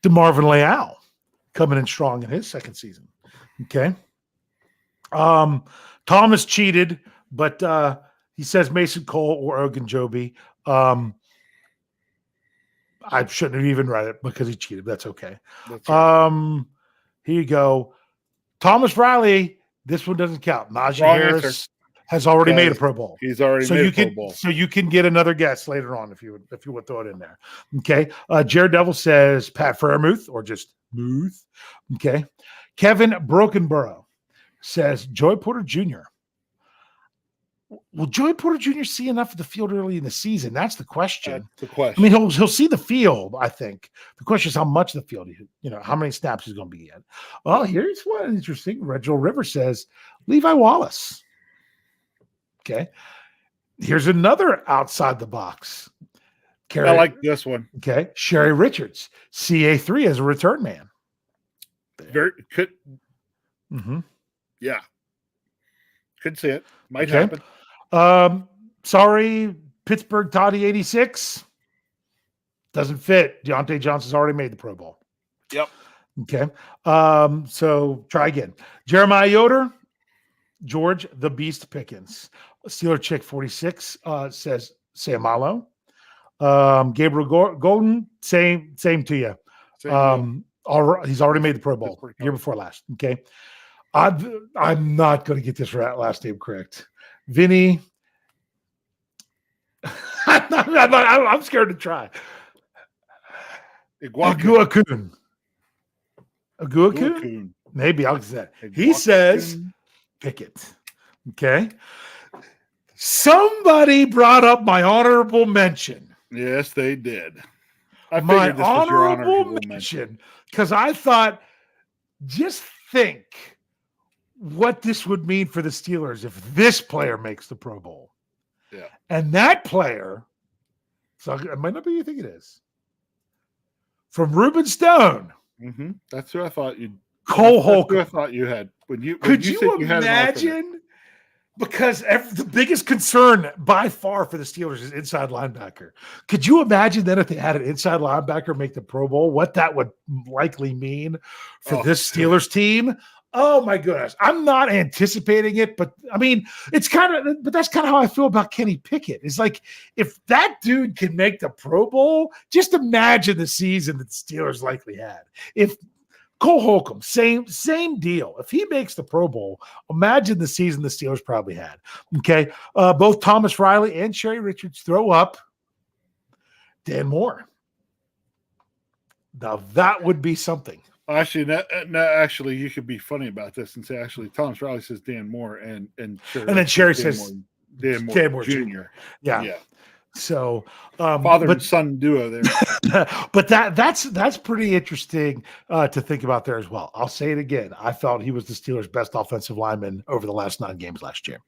DeMarvin Leal coming in strong in his second season. Okay. Thomas cheated, but he says Mason Cole or Ogunjobi. I shouldn't have even read it because he cheated. That's okay. That's right. Here you go. Thomas Riley. This one doesn't count. Najee Wrong Harris answer. has already made a Pro Bowl. He's already made a Pro Bowl. So you can get another guess later on if you would throw it in there. Okay. Jared Devil says Pat Freiermuth or just Muth. Okay. Kevin Brokenborough says Joey Porter Jr. Will Joey Porter Jr. see enough of the field early in the season? That's the question. That's the question. I mean, he'll see the field, I think. The question is how much of the field, how many snaps he's going to be in. Well, here's one interesting. Reginald Rivers says Levi Wallace. Okay. Here's another outside the box. I like this one. Okay. Sherry Richards, CA3 as a return man. Very could. Mm-hmm. Yeah. Could see it. Might Okay. happen. Sorry, Pittsburgh Toddy 86. Doesn't fit. Deontay Johnson's already made the Pro Bowl. Yep. Okay. So try again. Jeremiah Yoder, George the Beast Pickens. Steeler Chick 46 says Samalo. Gabriel Golden, same to you. He's already made the Pro Bowl year before last. Okay. I'm not going to get this last name correct. Vinny. I'm scared to try. Aguakun. Maybe I'll say that. He says Pickett. Okay. Somebody brought up my honorable mention. Yes, they did. My honorable mention. Because I thought, just think what this would mean for the Steelers if this player makes the Pro Bowl. Yeah. And that player, so it might not be who you think it is, from Reuben Stone. Mm-hmm. That's who I thought you'd. Cole Holcomb. I thought you had. Could you imagine? Because the biggest concern by far for the Steelers is inside linebacker. Could you imagine then if they had an inside linebacker make the Pro Bowl, what that would likely mean for this Steelers team? Oh my goodness. I'm not anticipating it, but I mean, that's kind of how I feel about Kenny Pickett. It's like, if that dude can make the Pro Bowl, just imagine the season that the Steelers likely had. If Cole Holcomb, same deal. If he makes the Pro Bowl, imagine the season the Steelers probably had. Okay. Both Thomas Riley and Sherry Richards throw up Dan Moore. Now that would be something. Actually, you could be funny about this and say, actually, Thomas Riley says Dan Moore, and then Sherry says Dan Moore Jr. Yeah. So, father and son duo there. But that's pretty interesting to think about there as well. I'll say it again. I felt he was the Steelers' best offensive lineman over the last 9 games last year.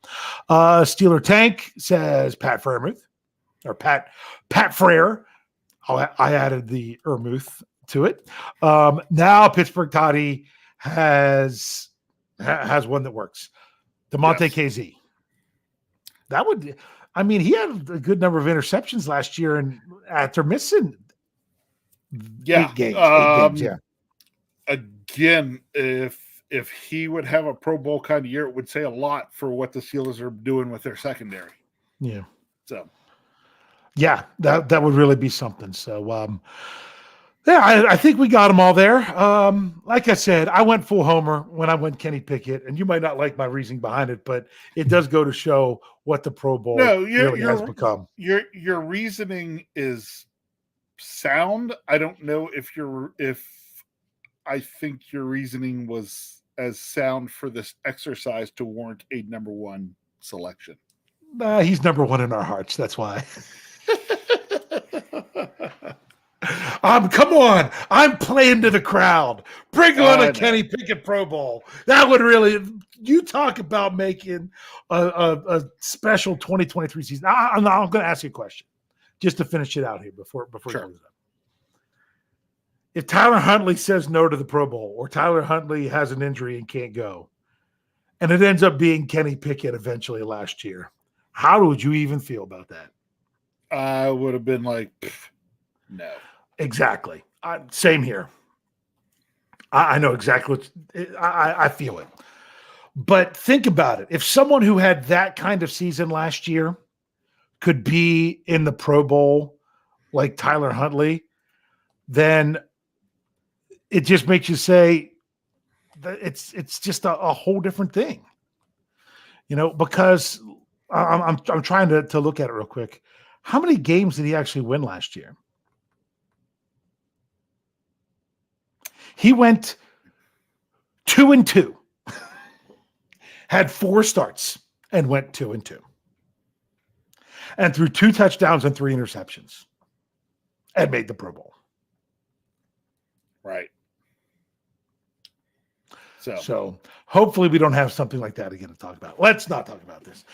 Steeler Tank says Pat Freiermuth or Pat Frere. I added the Ermuth to it. Now Pittsburgh Toddy has one that works. DeMonte KZ. That would. I mean, he had a good number of interceptions last year, and after missing 8 games. Again, if he would have a Pro Bowl kind of year, it would say a lot for what the Steelers are doing with their secondary. Yeah. So, yeah, that would really be something. So, I think we got them all there. Like I said, I went full homer when I went Kenny Pickett, and you might not like my reasoning behind it, but it does go to show what the Pro Bowl really has become. Your reasoning is sound. I don't know if I think your reasoning was as sound for this exercise to warrant a number 1 selection. He's number 1 in our hearts. That's why. Come on. I'm playing to the crowd. Bring on a Kenny Pickett Pro Bowl. That would really, you talk about making a special 2023 season. I'm going to ask you a question just to finish it out here before sure. It goes up. If Tyler Huntley says no to the Pro Bowl, or Tyler Huntley has an injury and can't go, and it ends up being Kenny Pickett eventually last year, how would you even feel about that? I would have been like, no. Exactly. Same here. I know exactly what I feel it. But think about it. If someone who had that kind of season last year could be in the Pro Bowl like Tyler Huntley, then it just makes you say that it's just a whole different thing. Because I'm trying to look at it real quick. How many games did he actually win last year? He went 2-2, had 4 starts and went 2-2, and threw 2 touchdowns and 3 interceptions and made the Pro Bowl. Right. So hopefully we don't have something like that again to talk about. Let's not talk about this.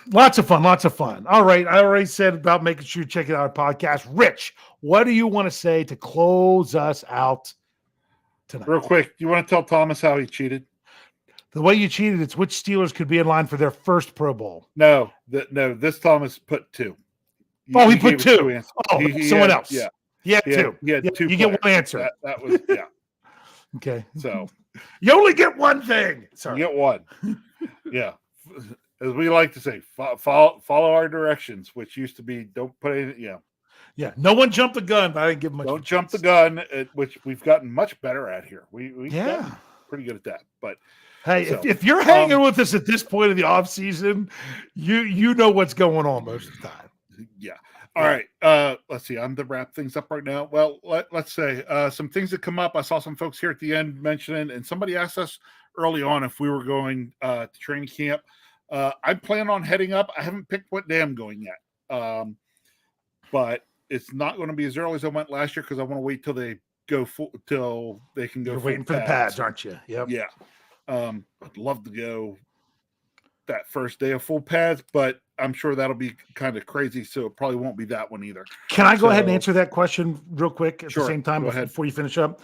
Lots of fun. All right. I already said about making sure you check out our podcast. Rich, what do you want to say to close us out tonight? Real quick, you want to tell Thomas how he cheated? The way you cheated, it's which Steelers could be in line for their first Pro Bowl. No, this Thomas put 2. He put 2. Someone else. Yeah. Yeah, 2. Yeah, 2. You get one answer. That was, yeah. Okay. So you only get one thing. Sorry. You get one. Yeah. As we like to say, follow our directions, which used to be don't put anything. Yeah. Yeah. No one jumped the gun, but I didn't give much. Don't jump the gun, which we've gotten much better at here. We've gotten pretty good at that. But hey, if you're hanging with us at this point of the off season, you know what's going on most of the time. Yeah. All right. Let's see. I'm to wrap things up right now. Well, let's say some things that come up. I saw some folks here at the end mentioning, and somebody asked us early on if we were going to training camp. I plan on heading up. I haven't picked what day I'm going yet. But it's not going to be as early as I went last year because I want to wait till they go till they can go. You're waiting for the pads, aren't you? Yep. Yeah. I'd love to go that first day of full pads, but I'm sure that'll be kind of crazy, so it probably won't be that one either. Can I go ahead and answer that question real quick at the same time before you finish up?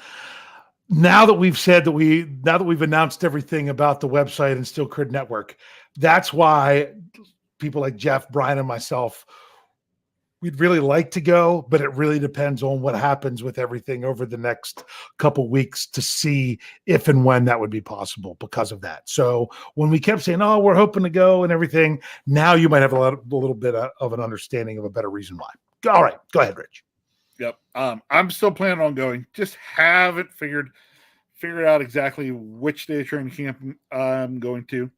Now that we've said that now that we've announced everything about the website and Steel Curd Network, that's why people like Jeff, Brian, and myself, we'd really like to go, but it really depends on what happens with everything over the next couple weeks to see if and when that would be possible because of that. So when we kept saying, oh, we're hoping to go and everything, now you might have a little bit of an understanding of a better reason why. All right, go ahead, Rich. Yep. I'm still planning on going. Just haven't figured out exactly which day of training camp I'm going to.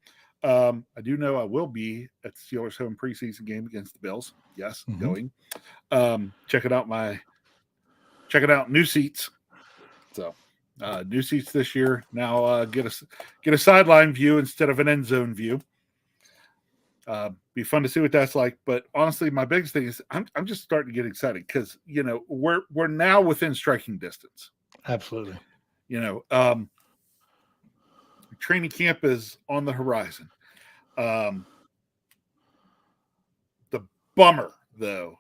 I do know I will be at the Steelers home preseason game against the Bills. Yes, going. Checking out new seats. So new seats this year. Now get a sideline view instead of an end zone view. Be fun to see what that's like. But honestly, my biggest thing is I'm just starting to get excited because we're now within striking distance. Absolutely. Training camp is on the horizon. The bummer, though,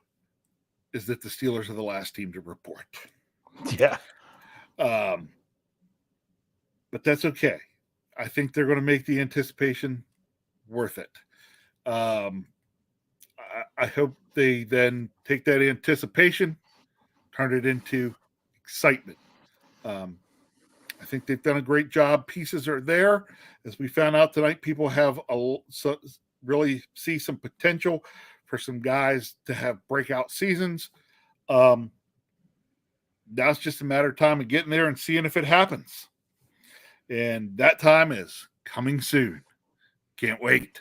is that the Steelers are the last team to report. Yeah. But that's okay. I think they're going to make the anticipation worth it. I hope they then take that anticipation, turn it into excitement. I think they've done a great job. Pieces are there. As we found out tonight, people have really see some potential for some guys to have breakout seasons. Now it's just a matter of time of getting there and seeing if it happens. And that time is coming soon. Can't wait.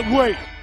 can't wait.